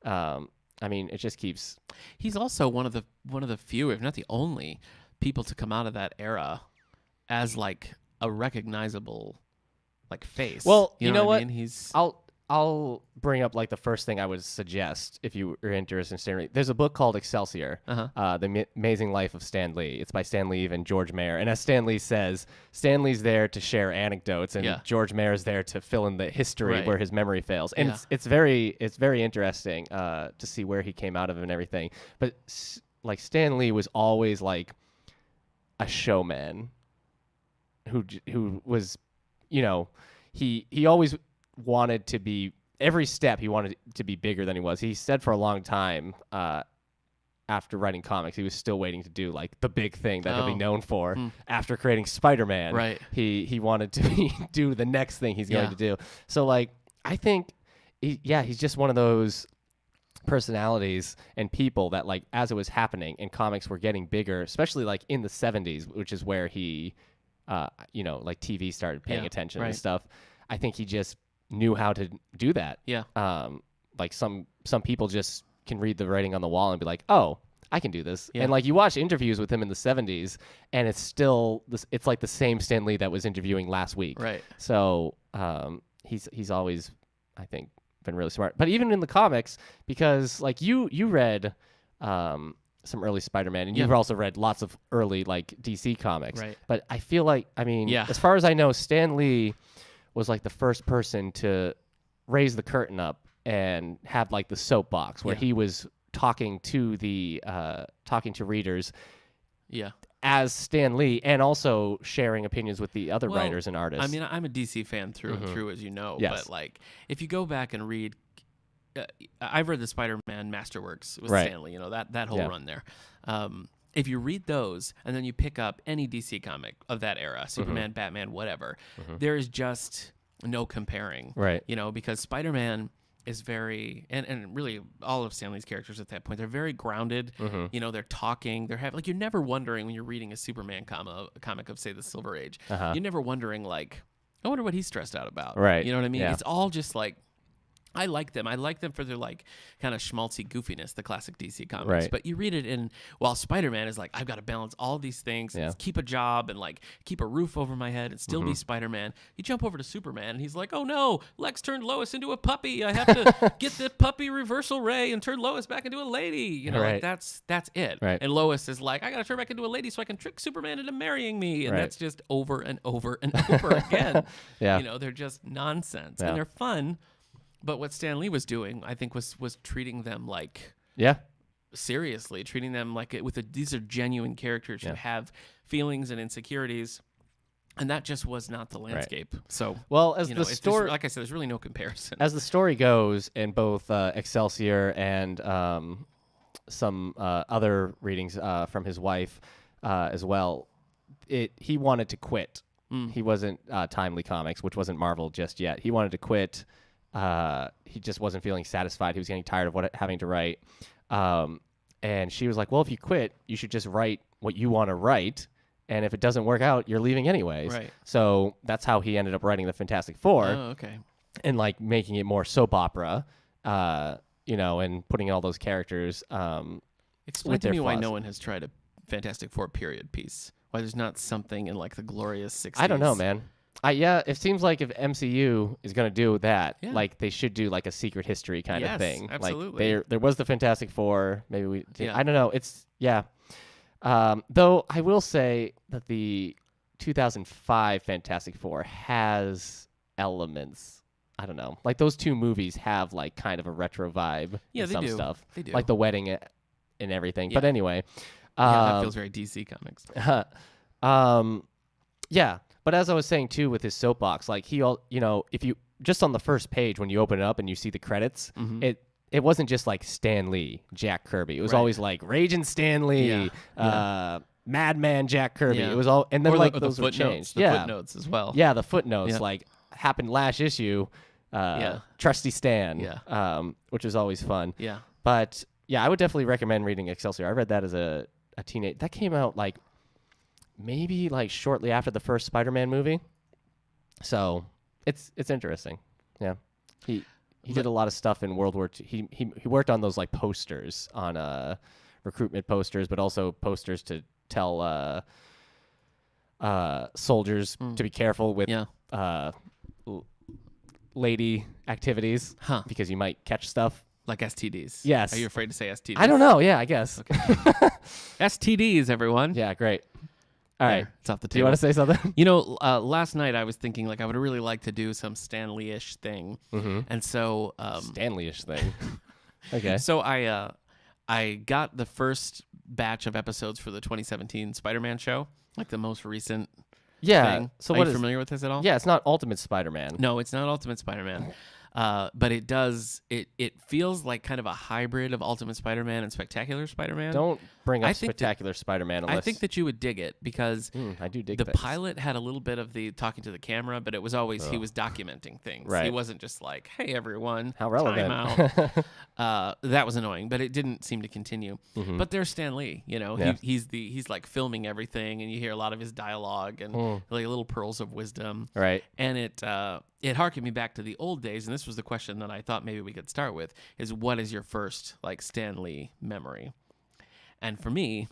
I mean, it just keeps. He's also one of the few, if not the only, people to come out of that era as like a recognizable like face. Well, you know what? I mean? I'll bring up like the first thing I would suggest if you are interested in Stan Lee. There's a book called Excelsior, The Amazing Life of Stan Lee. It's by Stan Lee and George Mayer. And as Stan Lee says, Stan Lee's there to share anecdotes, and George Mayer's there to fill in the history where his memory fails. And it's very interesting to see where he came out of and everything. But like Stan Lee was always like a showman who was, he always wanted to be, every step he wanted to be bigger than he was. He said for a long time after writing comics, he was still waiting to do like the big thing that he'll be known for. After creating Spider-Man, right? He wanted to do the next thing he's going to do. So like, I think he's just one of those personalities and people that like, as it was happening and comics were getting bigger, especially like in the 70s, which is where he like TV started paying attention and stuff. I think he just knew how to do that. Yeah. Like some people just can read the writing on the wall and be like, oh, I can do this. Yeah. And like you watch interviews with him in the 70s and it's still it's like the same Stan Lee that was interviewing last week. Right. So he's always, I think, been really smart. But even in the comics, because like you read some early Spider-Man, and you've also read lots of early like DC comics. Right. But I feel like, I mean, as far as I know, Stan Lee was like the first person to raise the curtain up and have like the soapbox where he was talking to readers as Stan Lee, and also sharing opinions with the other writers and artists. I mean, I'm a DC fan through and through, as you know. Yes. But like, if you go back and read, I've read the Spider-Man Masterworks with Right. Stan Lee. You know that whole Yeah. run there. If you read those and then you pick up any DC comic of that era, Superman, Batman, whatever, there is just no comparing. Right. You know, because Spider-Man is very, and really all of Stan Lee's characters at that point, they're very grounded. You know, they're talking, they're having, like, you're never wondering when you're reading a Superman comic of, say, the Silver Age, you're never wondering, like, I wonder what he's stressed out about. Right. You know what I mean? Yeah. It's all just like, I like them. I like them for their, like, kind of schmaltzy goofiness, the classic DC comics. Right. But you read it while Spider-Man is like, I've got to balance all these things, and keep a job, and, like, keep a roof over my head, and still be Spider-Man. You jump over to Superman, and he's like, oh no, Lex turned Lois into a puppy. I have to get the puppy reversal ray and turn Lois back into a lady. You know, like, that's it. Right. And Lois is like, I got to turn back into a lady so I can trick Superman into marrying me. And that's just over and over and over again. Yeah. You know, they're just nonsense. Yeah. And they're fun. But what Stan Lee was doing, I think, was treating them like seriously, treating them like these are genuine characters who have feelings and insecurities, and that just was not the landscape. So, well, as you the know, story, like I said, there's really no comparison. as the story goes, in both Excelsior and some other readings from his wife as well, he wanted to quit. He wasn't Timely Comics, which wasn't Marvel just yet. He wanted to quit. He just wasn't feeling satisfied. He was getting tired of having to write. And she was like, well, if you quit, you should just write what you want to write. And if it doesn't work out, you're leaving anyways. Right. So that's how he ended up writing the Fantastic Four. Oh, okay. And, like, making it more soap opera, you know, and putting all those characters Explain to me why no one has tried a Fantastic Four period piece. Why there's not something in, like, the glorious 60s. I don't know, man. It seems like if MCU is going to do that, like, they should do, like, a secret history kind of thing. Absolutely. Like, there was the Fantastic Four. Maybe we did. I don't know. It's, though I will say that the 2005 Fantastic Four has elements. I don't know. Like, those two movies have, like, kind of a retro vibe. Yeah, and they some do. stuff. They do. Like the wedding and everything. Yeah. But anyway. That feels very DC Comics. Yeah. But as I was saying, too, with his soapbox, like, you know, if you just on the first page when you open it up and you see the credits, it wasn't just like Stan Lee, Jack Kirby. It was always like Raging Stan Lee, Madman Jack Kirby. It was all, and then those were changed. The footnotes as well. Yeah, the footnotes like happened last issue. Trusty Stan. Which is always fun. Yeah. But yeah, I would definitely recommend reading Excelsior. I read that as a teenage. That came out like maybe like shortly after the first Spider-Man movie. So it's interesting. Yeah. He did a lot of stuff in World War II. He worked on those like posters on recruitment posters, but also posters to tell soldiers to be careful with lady activities because you might catch stuff. Like STDs. Yes. Are you afraid to say STDs? I don't know. Yeah, I guess. Okay. STDs, everyone. Yeah, great. All right. It's off the table. Do you want to say something? You know, last night I was thinking, like, I would really like to do some Stan Lee-ish thing. And so... Stan Lee-ish thing. Okay. So I got the first batch of episodes for the 2017 Spider-Man show, like the most recent thing. So Are you familiar with this at all? Yeah, it's not Ultimate Spider-Man. No, it's not Ultimate Spider-Man. But it does. It feels like kind of a hybrid of Ultimate Spider-Man and Spectacular Spider-Man. Don't bring up Spectacular Spider-Man unless... I think that you would dig it because I do dig the things. pilot had a little bit of the talking to the camera, but it was always he was documenting things. Right. He wasn't just like, "Hey, everyone, how relevant." Time out. That was annoying, but it didn't seem to continue. But there's Stan Lee. You know, he's like filming everything, and you hear a lot of his dialogue and like little pearls of wisdom. Right. And it harkened me back to the old days, and this was the question that I thought maybe we could start with: is what is your first like Stan Lee memory? And for me,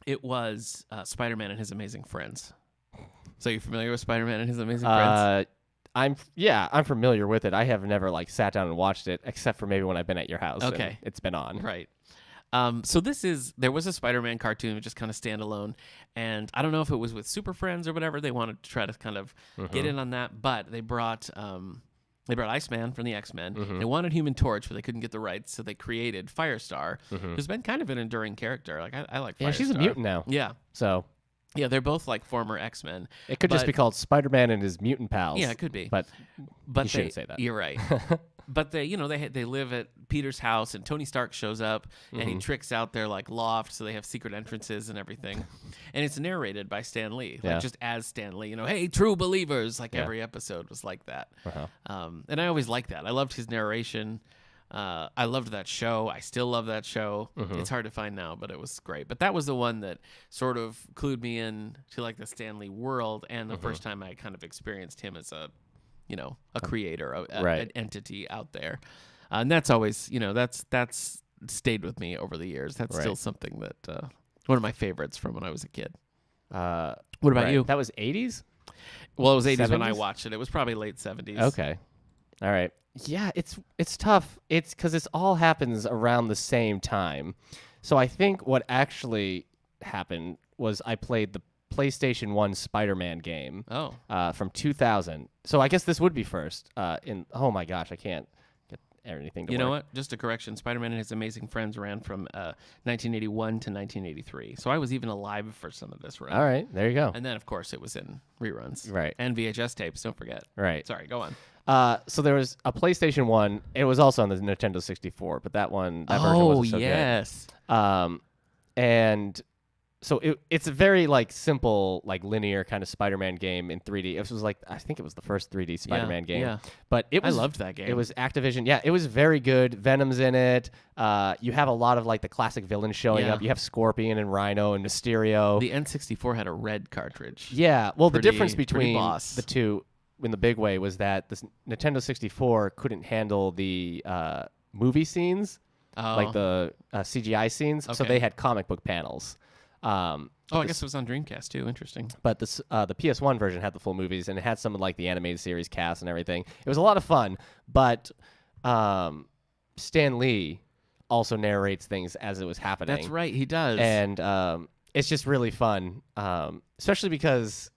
it was Spider-Man and His Amazing Friends. So you familiar with Spider-Man and His Amazing Friends? I'm familiar with it. I have never like sat down and watched it, except for maybe when I've been at your house. Okay, and it's been on. Right. So there was a Spider-Man cartoon, just kind of standalone, and I don't know if it was with Super Friends or whatever. They wanted to try to kind of get in on that, but they brought They brought Iceman from the X-Men. They wanted Human Torch, but they couldn't get the rights, so they created Firestar, who's been kind of an enduring character. Like I like Firestar. Yeah, she's a mutant now. Yeah. So yeah, they're both like former X-Men. it could just be called Spider-Man and his mutant pals. Yeah, it could be. But you shouldn't say that. You're right. But they live at Peter's house, and Tony Stark shows up, and he tricks out their like loft, so they have secret entrances and everything. And it's narrated by Stan Lee, like just as Stan Lee. Hey, true believers! Like every episode was like that. And I always liked that. I loved his narration. I loved that show. I still love that show. It's hard to find now, but it was great. But that was the one that sort of clued me in to like the Stan Lee world, and the first time I kind of experienced him as a creator, an entity out there. And that's always, that's stayed with me over the years. That's still something that, one of my favorites from when I was a kid. What about you? That was 80s? Well, it was 80s when I 70s? watched it. It was probably late 70s. Okay. All right. Yeah, it's tough. It's because it all happens around the same time. So I think what actually happened was I played the PlayStation 1 Spider-Man game from 2000. So I guess this would be first. Oh my gosh, I can't get anything to work. You know what? Just a correction. Spider-Man and His Amazing Friends ran from 1981 to 1983. So I was even alive for some of this run. All right, there you go. And then, of course, it was in reruns. Right. And VHS tapes, don't forget. Right. Sorry, go on. So there was a PlayStation 1. It was also on the Nintendo 64, but that version wasn't so good. And so it's a very like simple, like linear kind of Spider-Man game in 3D. It was like, I think it was the first 3D Spider-Man game. Yeah. But I loved that game. It was Activision. Yeah, it was very good. Venom's in it. You have a lot of like the classic villains showing up. You have Scorpion and Rhino and Mysterio. The N64 had a red cartridge. Yeah. Well, the difference between boss. the two in the big way was that the Nintendo 64 couldn't handle the movie scenes, like the CGI scenes. So they had comic book panels. I guess it was on Dreamcast too. Interesting. But the PS1 version had the full movies, and it had some of like the animated series cast and everything. It was a lot of fun, but Stan Lee also narrates things as it was happening. That's right, he does. And it's just really fun, especially because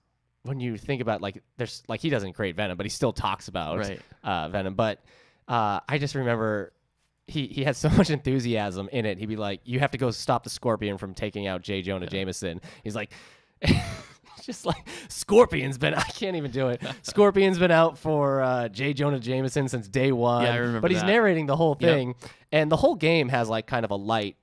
when you think about like there's like he doesn't create Venom, but he still talks about Venom. But I just remember. He had so much enthusiasm in it. He'd be like, you have to go stop the Scorpion from taking out J. Jonah Jameson. He's like, just like, I can't even do it. Scorpion's been out for J. Jonah Jameson since day one. Yeah, I remember But he's that. narrating the whole thing. And the whole game has like kind of a light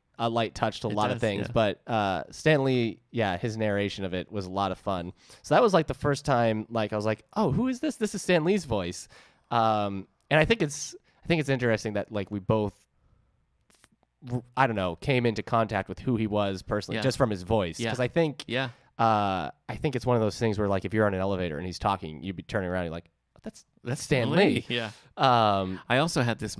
touch to a lot of things. Yeah. But Stan Lee, his narration of it was a lot of fun. So that was like the first time like I was like, oh, who is this? This is Stan Lee's voice. And I think it's interesting that like we both, I don't know, came into contact with who he was personally just from his voice. Because I think it's one of those things where like if you're on an elevator and he's talking, you'd be turning around and you're like, that's Stan Lee. Yeah. I also had this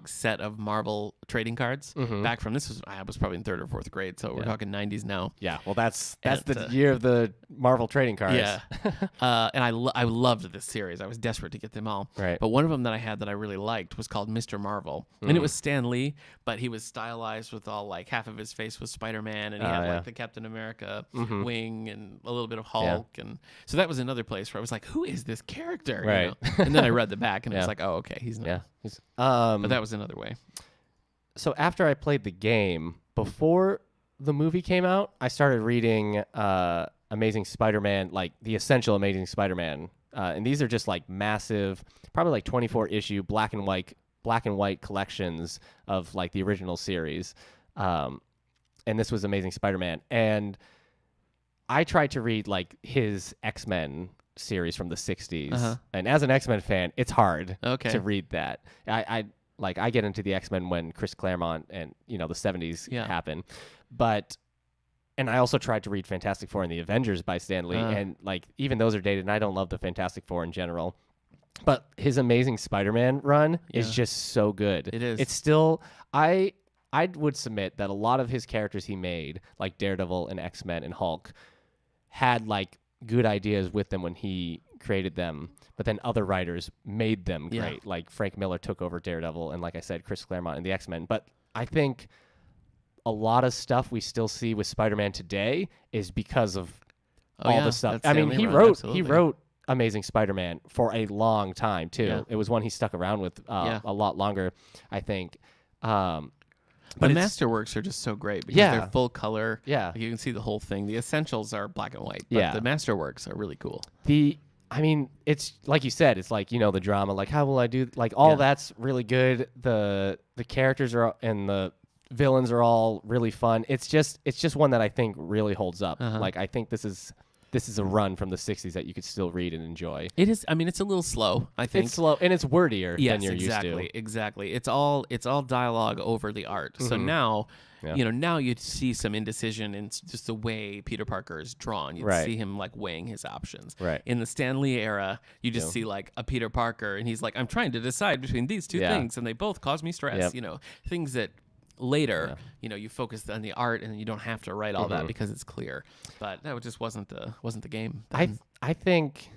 set of Marvel trading cards back from I was probably in 3rd or 4th grade, so we're talking 90s now. Yeah, well, that's the year of the Marvel trading cards. Yeah. And I loved this series. I was desperate to get them all. Right. But one of them that I had that I really liked was called Mr. Marvel. And it was Stan Lee, but he was stylized with all like half of his face was Spider-Man, and he had like the Captain America wing and a little bit of Hulk. And so that was another place where I was like, who is this character? Right. You know? And then I read the back and I was like, oh, okay, he's not. Yeah. But that was another way. So after I played the game, before the movie came out, I started reading Amazing Spider-Man, like the essential Amazing Spider-Man. And these are just like massive, probably like 24 issue black and white collections of like the original series. And this was Amazing Spider-Man. And I tried to read like his X-Men series from the 60s. And as an X-Men fan, it's hard to read that. I get into the X-Men when Chris Claremont and the 70s happen. And I also tried to read Fantastic Four and the Avengers by Stan Lee, and like even those are dated, and I don't love the Fantastic Four in general. But his Amazing Spider-Man run is just so good. It is. It's still I would submit that a lot of his characters he made, like Daredevil and X-Men and Hulk, had like good ideas with them when he created them, but then other writers made them great. Like Frank Miller took over Daredevil, and like I said, Chris Claremont and the X-Men. But I think a lot of stuff we still see with Spider-Man today is because of all the stuff. I mean, he wrote Amazing Spider-Man for a long time too. Yeah. It was one he stuck around with a lot longer, I think. But the masterworks are just so great because they're full color. Yeah. Like you can see the whole thing. The essentials are black and white, but the masterworks are really cool. I mean, it's like you said, it's like, the drama, like how will I do, like all that's really good. The characters and the villains are all really fun. It's just one that I think really holds up. Like I think this is a run from the 60s that you could still read and enjoy. It is. I mean, it's a little slow, I think. It's slow and it's wordier than you're used to. Exactly. It's all dialogue over the art. So now, now you'd see some indecision in just the way Peter Parker is drawn. You'd see him like weighing his options. Right. In the Stan Lee era, you just see like a Peter Parker and he's like, I'm trying to decide between these two things and they both cause me stress. Things that later, you focus on the art and you don't have to write all that because it's clear. But that just wasn't the game. I think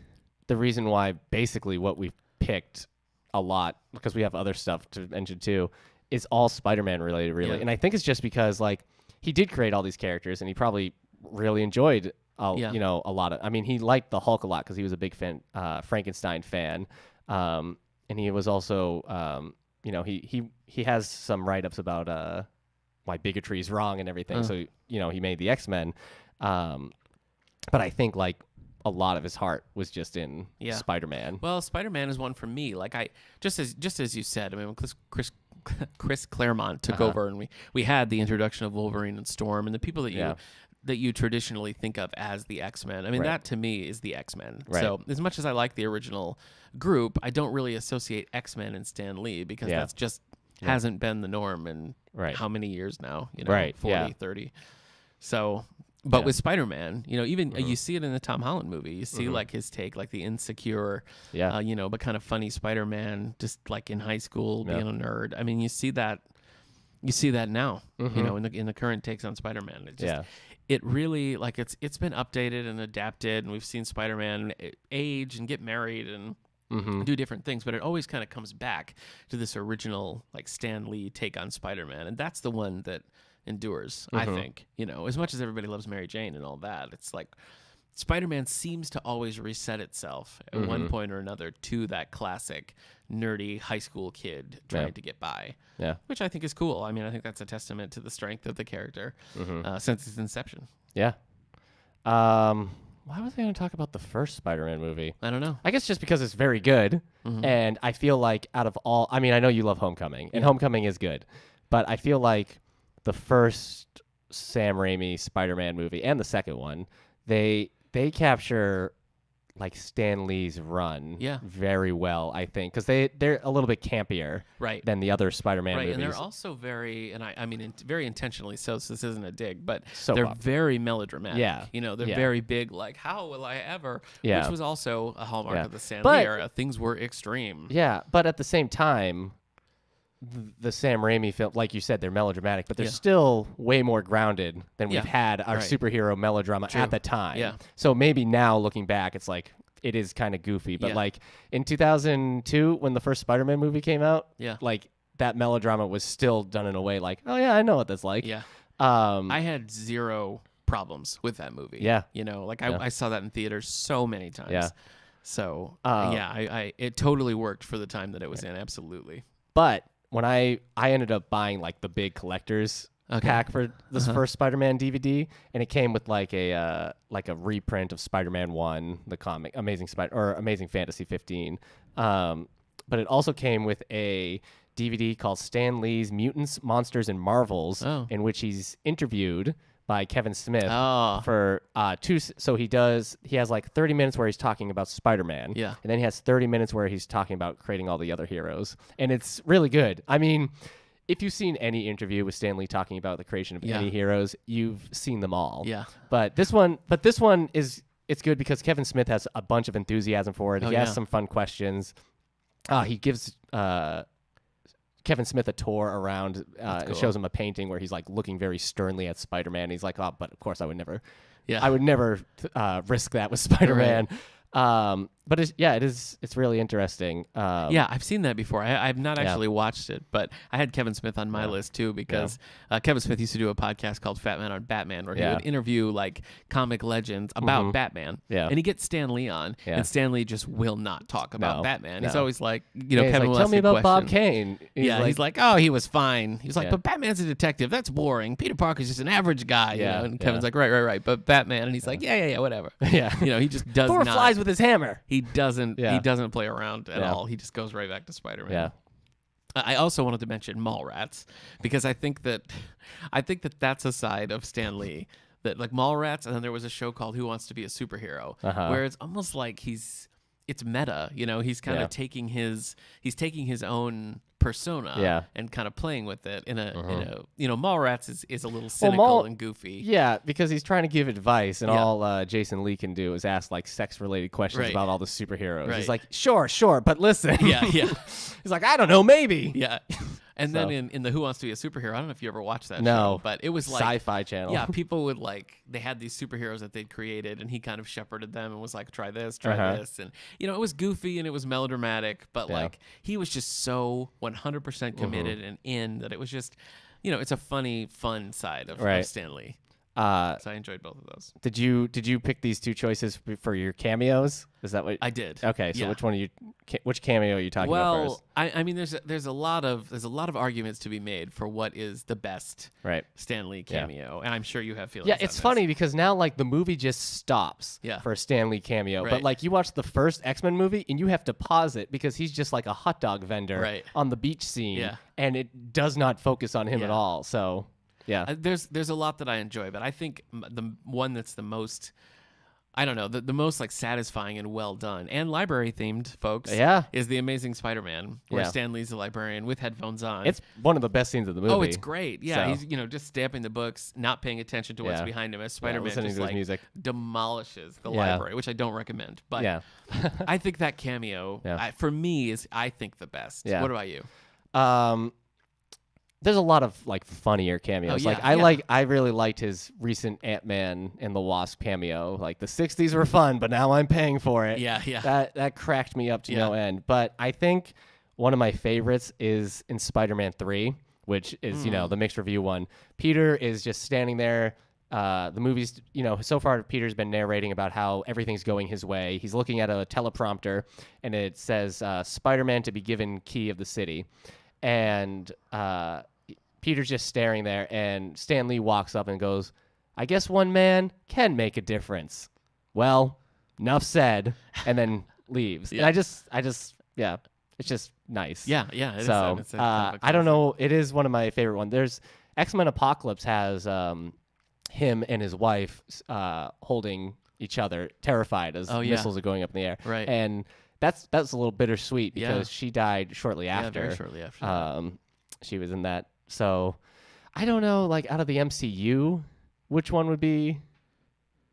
the reason why basically what we've picked a lot, because we have other stuff to mention too, is all Spider-Man related, really. Yeah. And I think it's just because like he did create all these characters and he probably really enjoyed a lot of. I mean, he liked the Hulk a lot because he was a big Frankenstein fan, and he was also. He has some write-ups about why bigotry is wrong and everything. So, he made the X-Men. But I think, like, a lot of his heart was just in Spider-Man. Well, Spider-Man is one for me. Like, just as you said, I mean, when Chris Claremont took over and we had the introduction of Wolverine and Storm and the people that you traditionally think of as the X-Men. I mean, that to me is the X-Men. Right. So as much as I like the original group, I don't really associate X-Men and Stan Lee because that's just hasn't been the norm in how many years now, 40, 30. So, but with Spider-Man, even you see it in the Tom Holland movie. You see like his take, like the insecure, but kind of funny Spider-Man, just like in high school being a nerd. I mean, you see that now, in the current takes on Spider-Man. It just, it really like it's been updated and adapted, and we've seen Spider-Man age and get married and do different things, but it always kind of comes back to this original like Stan Lee take on Spider-Man, and that's the one that endures. I think as much as everybody loves Mary Jane and all that, it's like Spider-Man seems to always reset itself at one point or another to that classic nerdy high school kid trying to get by. Yeah, which I think is cool. I mean, I think that's a testament to the strength of the character since its inception. Yeah. Why was I going to talk about the first Spider-Man movie? I don't know. I guess just because it's very good, and I feel like out of all, I mean, I know you love Homecoming, and Homecoming is good, but I feel like the first Sam Raimi Spider-Man movie and the second one, they capture like Stan Lee's run very well, I think, because they're a little bit campier than the other Spider-Man movies. And they're also very, and I mean, very intentionally so this isn't a dig, but they're very melodramatic. Yeah. They're very big, like, how will I ever? Yeah. Which was also a hallmark of the Stan Lee era. Things were extreme. Yeah, but at the same time, the Sam Raimi film, like you said, they're melodramatic, but they're still way more grounded than we've had our superhero melodrama at the time. Yeah. So maybe now looking back, it's like it is kind of goofy, but like in 2002 when the first Spider-Man movie came out, like that melodrama was still done in a way like, oh yeah, I know what that's like. Yeah. I had zero problems with that movie. Yeah. I saw that in theaters so many times. Yeah. So it totally worked for the time that it was in. Absolutely. But when I ended up buying like the big collector's pack for this first Spider-Man DVD, and it came with like a reprint of Spider-Man 1, the comic, Amazing Fantasy 15. But it also came with a DVD called Stan Lee's Mutants, Monsters, and Marvels, in which he's interviewed by Kevin Smith for so he has like 30 minutes where he's talking about Spider-Man, and then he has 30 minutes where he's talking about creating all the other heroes, and it's really good. I mean, if you've seen any interview with Stan Lee talking about the creation of any heroes, you've seen them all. Yeah. But this one it's good because Kevin Smith has a bunch of enthusiasm for it. He has some fun questions. He gives Kevin Smith a tour around and shows him a painting where he's like looking very sternly at Spider-Man. He's like, oh, but of course I would never risk that with Spider-Man. Right. But it's really interesting. Yeah, I've seen that before. I've not actually watched it, but I had Kevin Smith on my list too because Kevin Smith used to do a podcast called Fat Man on Batman where he would interview like comic legends about Batman. Yeah. And he gets Stan Lee on, and Stan Lee just will not talk about Batman. He's always like, Kevin will tell ask me a about question. Bob Kane. He's like, oh, he was fine. He's like, but Batman's a detective. That's boring. Peter Parker's just an average guy. You know? And Kevin's like, right. But Batman, and he's like, yeah, whatever. Yeah. He just does Thor not. flies with his hammer. He doesn't play around at all. He just goes right back to Spider-Man. Yeah. I also wanted to mention Mallrats because I think that that's a side of Stan Lee that like Mallrats, and then there was a show called Who Wants to Be a Superhero, where it's almost like it's meta. He's kind of taking his own persona and kind of playing with it in a Mallrats is a little cynical and goofy. Yeah, because he's trying to give advice, and all Jason Lee can do is ask like sex-related questions about all the superheroes. Right. He's like, sure, but listen. Yeah. He's like, I don't know, maybe. Yeah. And then in the Who Wants to Be a Superhero, I don't know if you ever watched that show, No, but it was like Sci-Fi Channel. Yeah, people would they had these superheroes that they'd created, and he kind of shepherded them and was like, try this, and it was goofy and it was melodramatic, but like he was just so 100% committed and in that it was just, it's a funny, fun side of Stan Lee. So I enjoyed both of those. Did you pick these two choices for your cameos? Is that what I did? Okay, so which cameo are you talking about first? I mean, there's a lot of arguments to be made for what is the best Stan Lee cameo, and I'm sure you have feelings. Yeah, it's funny because now like the movie just stops for a Stan Lee cameo, but like you watch the first X-Men movie and you have to pause it because he's just like a hot dog vendor on the beach scene, and it does not focus on him at all. So. Yeah, there's a lot that I enjoy, but I think the one that's the most, I don't know, the most like satisfying and well done and library themed, folks. Is the Amazing Spider-Man where Stan Lee's the librarian with headphones on. It's one of the best scenes of the movie. Oh, it's great. Yeah, so. He's just stamping the books, not paying attention to what's behind him as Spider-Man just like music. Demolishes the library, which I don't recommend. But I think that cameo for me is I think the best. Yeah. What about you? There's a lot of like funnier cameos. I really liked his recent Ant-Man and the Wasp cameo. Like the 60s were fun, but now I'm paying for it. Yeah. That cracked me up to no end. But I think one of my favorites is in Spider-Man 3, which is, the mixed review one. Peter is just standing there. The movie's, so far Peter's been narrating about how everything's going his way. He's looking at a teleprompter and it says Spider-Man to be given key of the city. And Peter's just staring there, and Stan Lee walks up and goes, I guess one man can make a difference. Well, enough said, and then leaves. And I just, it's just nice. Yeah. So, I don't know. It is one of my favorite ones. There's X-Men Apocalypse has him and his wife holding each other, terrified as missiles are going up in the air. Right. And that's a little bittersweet because she died shortly after. Very shortly after. She was in that. So I don't know, like out of the MCU, which one would be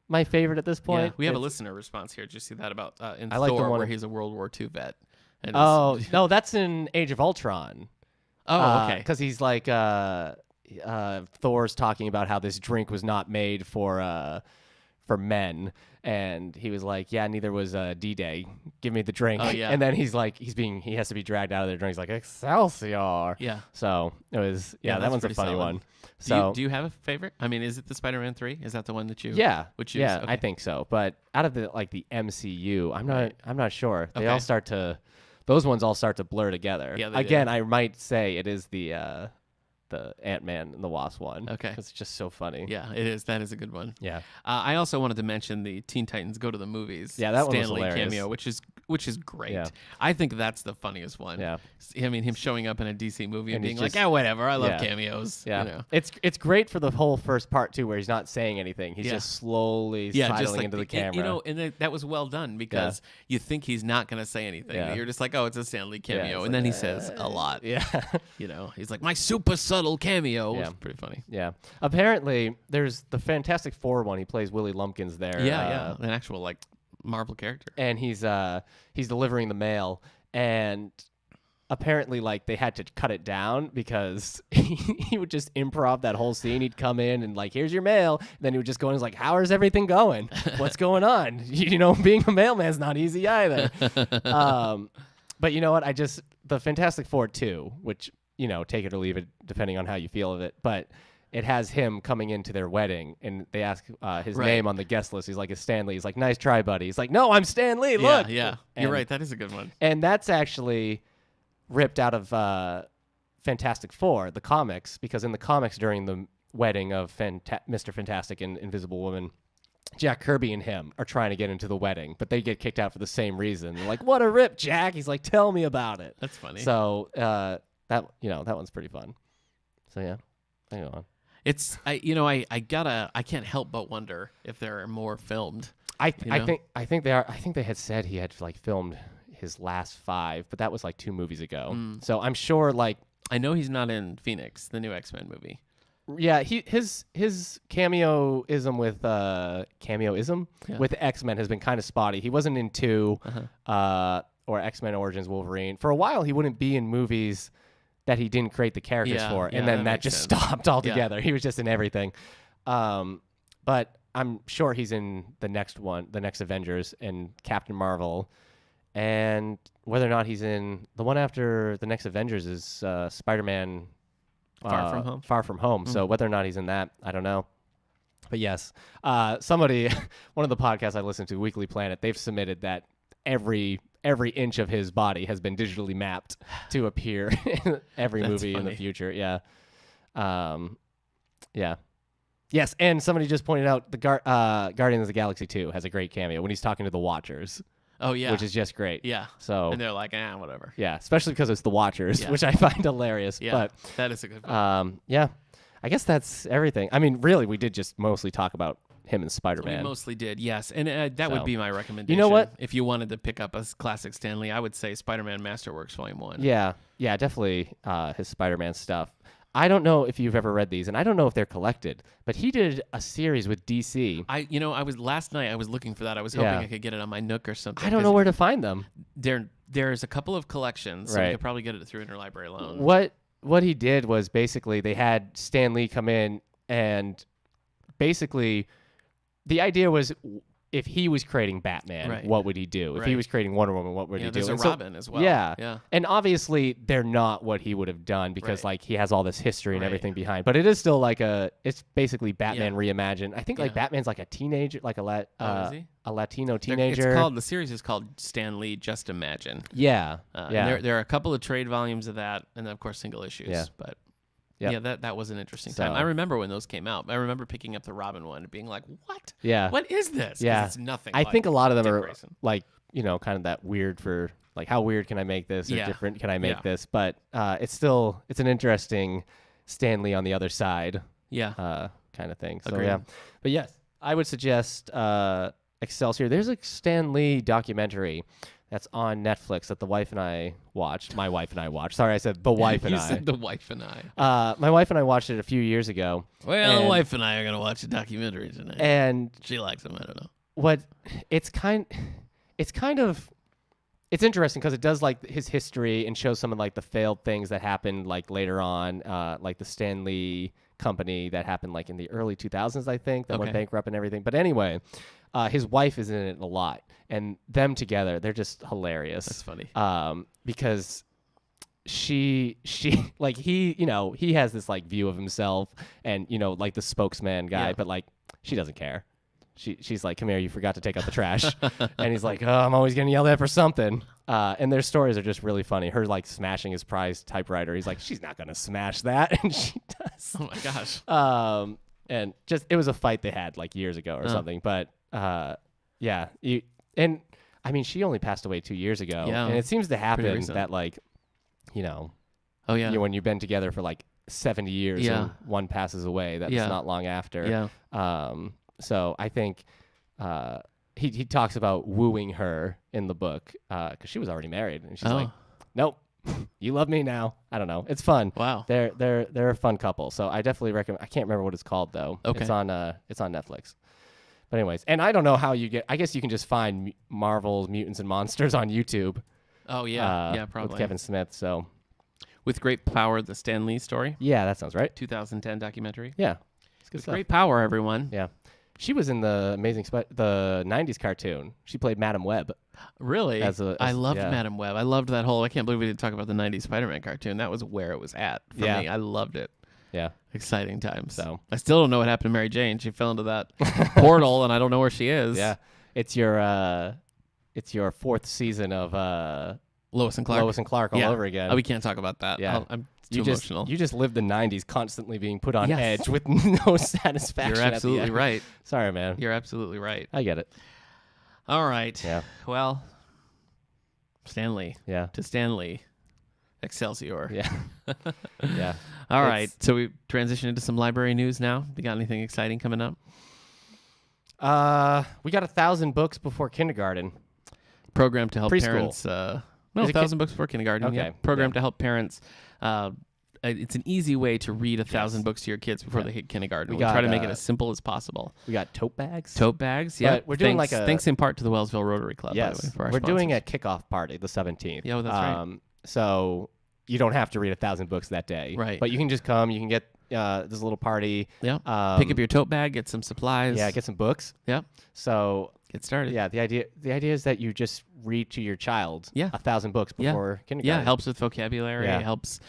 my favorite at this point? Yeah, we have a listener response here. Did you see that about in I Thor like the one where he's a World War II vet? And no, that's in Age of Ultron. Oh, okay. Because he's like Thor's talking about how this drink was not made for men. And he was like, yeah, neither was D-Day. Give me the drink. Oh, yeah. And then he's like, he has to be dragged out of there. He's like, Excelsior. Yeah. So it was, that one's a funny solid. one. So do you have a favorite? I mean, is it the Spider-Man 3? Is that the one that you would choose? Yeah, okay. I think so. But out of the MCU, I'm not sure. They all start to, those ones all start to blur together. Yeah, Again, I might say it is the Ant-Man and the Wasp one. Okay. Because it's just so funny. Yeah, it is. That is a good one. Yeah. I also wanted to mention the Teen Titans Go to the Movies. Yeah, that Stan one was Lee hilarious. cameo, which is great. Yeah. I think that's the funniest one. Yeah. I mean, him showing up in a DC movie and being just, like, whatever. I love cameos. Yeah. It's great for the whole first part, too, where he's not saying anything. He's just slowly sidling into the camera. And that was well done because you think he's not going to say anything. Yeah. You're just like, oh, it's a Stan Lee cameo. And then he says a lot. Yeah. He's like, my super subtle cameo. Yeah. It's pretty funny. Yeah. Apparently, there's the Fantastic Four one. He plays Willie Lumpkins there. An actual, like, Marvel character. And he's delivering the mail. And apparently like they had to cut it down because he would just improv that whole scene. He'd come in and like, here's your mail. And then he would just go in and was like, how is everything going? What's going on? You know, being a mailman's not easy either. But you know what? The Fantastic Four 2, which, you know, take it or leave it depending on how you feel of it. But it has him coming into their wedding, and they ask his name on the guest list. He's like, it's Stan Lee. He's like, nice try, buddy. He's like, no, I'm Stan Lee. Look. Yeah. You're right. That is a good one. And that's actually ripped out of Fantastic Four, the comics, because in the comics during the wedding of Mr. Fantastic and Invisible Woman, Jack Kirby and him are trying to get into the wedding, but they get kicked out for the same reason. They're like, what a rip, Jack. He's like, tell me about it. That's funny. So that one's pretty fun. So yeah, hang on. I can't help but wonder if there are more filmed. I think they are. I think they had said he had like filmed his last 5, but that was like 2 movies ago. So I'm sure like I know he's not in Phoenix, the new X-Men movie. Yeah, his cameoism with X-Men has been kind of spotty. He wasn't in 2 or X-Men Origins Wolverine. For a while he wouldn't be in movies that he didn't create the characters for, and then that just stopped altogether. He was just in everything. But I'm sure he's in the next Avengers and Captain Marvel. And whether or not he's in the one after the next Avengers is SpiderMan Far From Home. So whether or not he's in that, I don't know. But yes, somebody, one of the podcasts I listen to, Weekly Planet, they've submitted that every inch of his body has been digitally mapped to appear in every movie in the future. Yeah. Yeah. Yes, and somebody just pointed out the Guardians of the Galaxy 2 has a great cameo when he's talking to the Watchers. Oh, yeah. Which is just great. Yeah. So, and they're like, whatever. Yeah, especially because it's the Watchers, which I find hilarious. Yeah, but, that is a good one. Yeah, I guess that's everything. I mean, really, we did just mostly talk about him and Spider-Man. We mostly did, yes. And that would be my recommendation. You know what? If you wanted to pick up a classic Stan Lee, I would say Spider-Man Masterworks Volume 1. Yeah, definitely his Spider-Man stuff. I don't know if you've ever read these, and I don't know if they're collected, but he did a series with DC. Last night I was looking for that. I was hoping I could get it on my Nook or something. I don't know where to find them. There's a couple of collections, so you could probably get it through Interlibrary loan. What he did was basically they had Stan Lee come in, and basically the idea was if he was creating Batman, what would he do? If he was creating Wonder Woman, what would he do? There's a Robin as well. Yeah. And obviously they're not what he would have done because like he has all this history and everything behind. But it is still like it's basically Batman reimagined. I think like Batman's like a teenager, like a Latino teenager. The series is called Stan Lee Just Imagine. Yeah. And there are a couple of trade volumes of that, and then of course single issues. Yeah. But that was an interesting time. I remember when those came out. I remember picking up the Robin one and being like, what? Yeah. What is this? Yeah. It's nothing. I think a lot of them are Grayson. like, kind of that weird for like, how weird can I make this or different can I make this? But it's an interesting Stan Lee on the other side kind of thing. So, Agreed. yeah. But yes, I would suggest Excelsior. There's a Stan Lee documentary that's on Netflix that the wife and I watched. My wife and I watched. Sorry, I said the wife and I. You said the wife and I. My wife and I watched it a few years ago. Well, the wife and I are going to watch a documentary tonight. And she likes them. I don't know. It's interesting because it does like his history and shows some of like the failed things that happened like later on, like the Stan Lee company that happened like in the early 2000s, I think, that went bankrupt and everything. But anyway, his wife is in it a lot, and them together, they're just hilarious. That's funny. Because she like he has this like view of himself and like the spokesman guy, but like she doesn't care. She's like, come here, you forgot to take out the trash. And he's like, oh, I'm always getting yelled at for something. And their stories are just really funny. Her like smashing his prized typewriter. He's like, she's not going to smash that. And she does. Oh my gosh. And just, it was a fight they had like years ago or something. But yeah. And I mean, she only passed away 2 years ago. Yeah. And it seems to happen that like, oh yeah, when you've been together for like 70 years and one passes away, that's not long after. Yeah. So I think he talks about wooing her in the book because she was already married, and she's like, "Nope, you love me now." I don't know. It's fun. Wow. They're a fun couple. So I definitely recommend. I can't remember what it's called though. Okay. It's on Netflix. But anyways, and I don't know how you get. I guess you can just find Marvel's Mutants and Monsters on YouTube. Oh, yeah. Probably. With Kevin Smith. So, With Great Power, the Stan Lee story. yeah, that sounds right. 2010 documentary. Yeah. It's good With stuff. great power, everyone. Yeah. She was in the the 90s cartoon. She played Madam Web. Really? I loved yeah. Madam Web. I loved that whole... I can't believe we didn't talk about the 90s Spider-Man cartoon. That was where it was at for me. I loved it. Yeah. Exciting times. So I still don't know what happened to Mary Jane. She fell into that portal, and I don't know where she is. Yeah. It's your fourth season of Lois and Clark. Lois and Clark all over again. We can't talk about that. Yeah. I'm too emotional. You just lived the 90s constantly being put on edge with no satisfaction. You're absolutely right. Sorry, man. You're absolutely right. I get it. All right. Yeah. Well, Stanley. Yeah. To Stanley. Excelsior. Yeah. Yeah. All right. So we transition into some library news now. You got anything exciting coming up? We got 1,000 books before kindergarten. Program to help Preschool. parents. No, 1,000 books before kindergarten. Okay. Yeah. Program to help parents. It's an easy way to read 1,000 books to your kids before they hit kindergarten. We try to make it as simple as possible. We got tote bags. Tote bags, yeah. But we're doing thanks in part to the Wellsville Rotary Club. Yes, by the way, for our we're doing sponsors. a kickoff party the 17th. Yeah, well, that's right. So you don't have to read 1,000 books that day. Right. But you can just come. You can get this little party. Yeah. Pick up your tote bag, get some supplies. Yeah, get some books. Yeah. So get started. Yeah, the idea is that you just read to your child 1,000 books before kindergarten. Yeah, helps with vocabulary. Yeah. It helps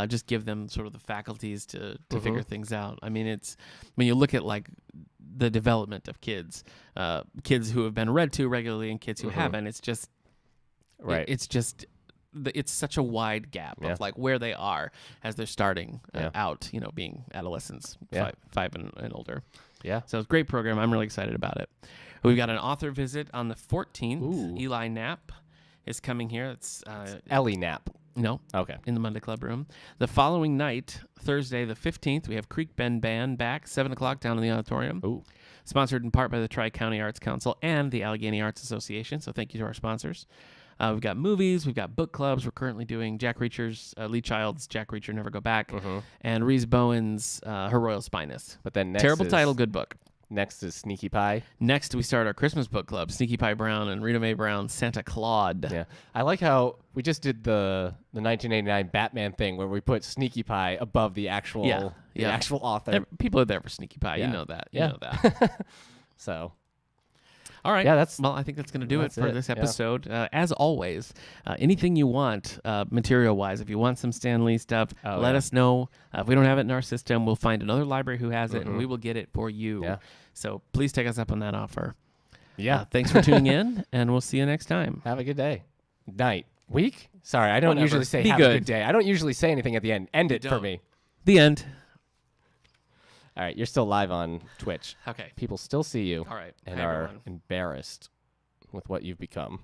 just give them sort of the faculties to figure things out. I mean, it's when you look at like the development of kids who have been read to regularly and kids who haven't. It's just it's such a wide gap of like where they are as they're starting out, being adolescents, 5 and older. Yeah. So it's a great program. I'm really excited about it. We've got an author visit on the 14th. Ooh. Eli Knapp is coming here. It's Ellie Knapp. No. Okay. In the Monday Club room. The following night, Thursday the 15th, we have Creek Bend Band back, 7 o'clock down in the auditorium. Ooh. Sponsored in part by the Tri-County Arts Council and the Allegheny Arts Association. So thank you to our sponsors. We've got movies. We've got book clubs. We're currently doing Jack Reacher's, Lee Child's Jack Reacher Never Go Back, and Reese Bowen's Her Royal Spyness. But then next terrible title, good book. Next is Sneaky Pie. Next, we start our Christmas book club, Sneaky Pie Brown and Rita Mae Brown's Santa Claude. Yeah. I like how we just did the 1989 Batman thing where we put Sneaky Pie above the actual actual author. People are there for Sneaky Pie. You know that. You know that. So... All right. Yeah, well, I think that's going to do it for this episode. As always, anything you want, material-wise, if you want some Stan Lee stuff, let us know. If we don't have it in our system, we'll find another library who has it, and we will get it for you. Yeah. So please take us up on that offer. Yeah. Thanks for tuning in, and we'll see you next time. Have a good day. Night. Week? Sorry, I don't usually say have a good day. I don't usually say anything at the end. End it for me. The end. All right, you're still live on Twitch. Okay. People still see you. All right. And are embarrassed with what you've become.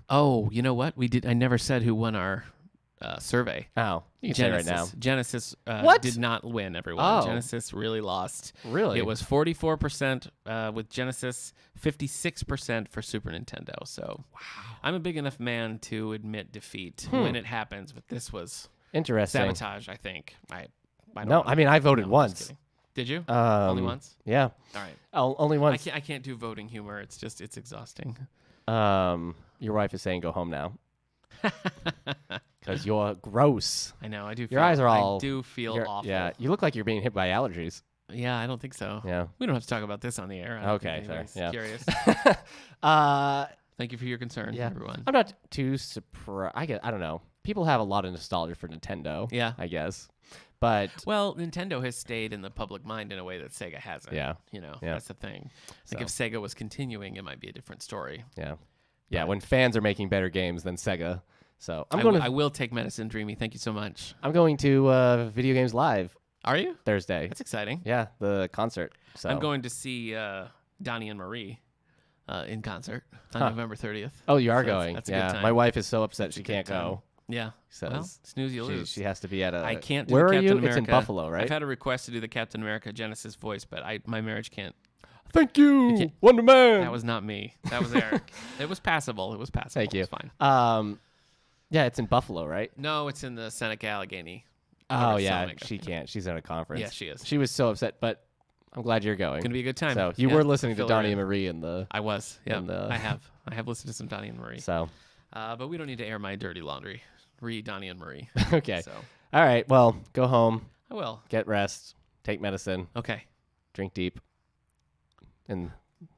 Oh, you know what? I never said who won our survey. Oh, you can say it right now. Genesis did not win, everyone. Oh. Genesis really lost. Really? It was 44% with Genesis, 56% for Super Nintendo. So I'm a big enough man to admit defeat when it happens, but this was interesting. Sabotage, I think. I I voted once. Did you? Only once? Yeah. All right. Only once. I can't do voting humor. It's exhausting. Your wife is saying go home now. Because you're gross. I know. I do. Your eyes are all. I do feel awful. Yeah. You look like you're being hit by allergies. Yeah, I don't think so. Yeah. We don't have to talk about this on the air. Okay, fair. Yeah. Curious. Thank you for your concern, everyone. I'm not too surprised. I don't know. People have a lot of nostalgia for Nintendo. Yeah. I guess. But Nintendo has stayed in the public mind in a way that Sega hasn't. Yeah. That's the thing. Like if Sega was continuing, it might be a different story. Yeah. Yeah, when fans are making better games than Sega. So I will take medicine, Dreamy. Thank you so much. I'm going to Video Games Live. Are you? Thursday. That's exciting. Yeah, the concert. So I'm going to see Donnie and Marie in concert on November 30th. Oh, you are going? That's a good time. My wife is so upset she can't go. Yeah. Snooze, you lose. She has to be at a... I can't do Where Captain are you? America. It's in Buffalo, right? I've had a request to do the Captain America Genesis voice, but my marriage can't. Thank you, Wonder Man. That was not me. That was Eric. It was passable. Thank you. It's fine. Yeah, it's in Buffalo, right? No, it's in the Seneca Allegheny. Oh, yeah. She can't. She's at a conference. Yeah, she is. She was so upset, but I'm glad you're going. It's going to be a good time. So you were listening to Donnie and Marie in the... I was. Yeah, I have listened to some Donnie and Marie. So... But we don't need to air my dirty laundry. Read Donnie and Marie. Okay. So All right. Well, go home. I will. Get rest. Take medicine. Okay. Drink deep. In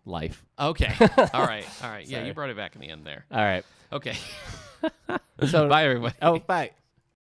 life. Okay. All right. Yeah, Sorry. you brought it back in the end there. All right. Okay. So bye, everybody. Oh, bye.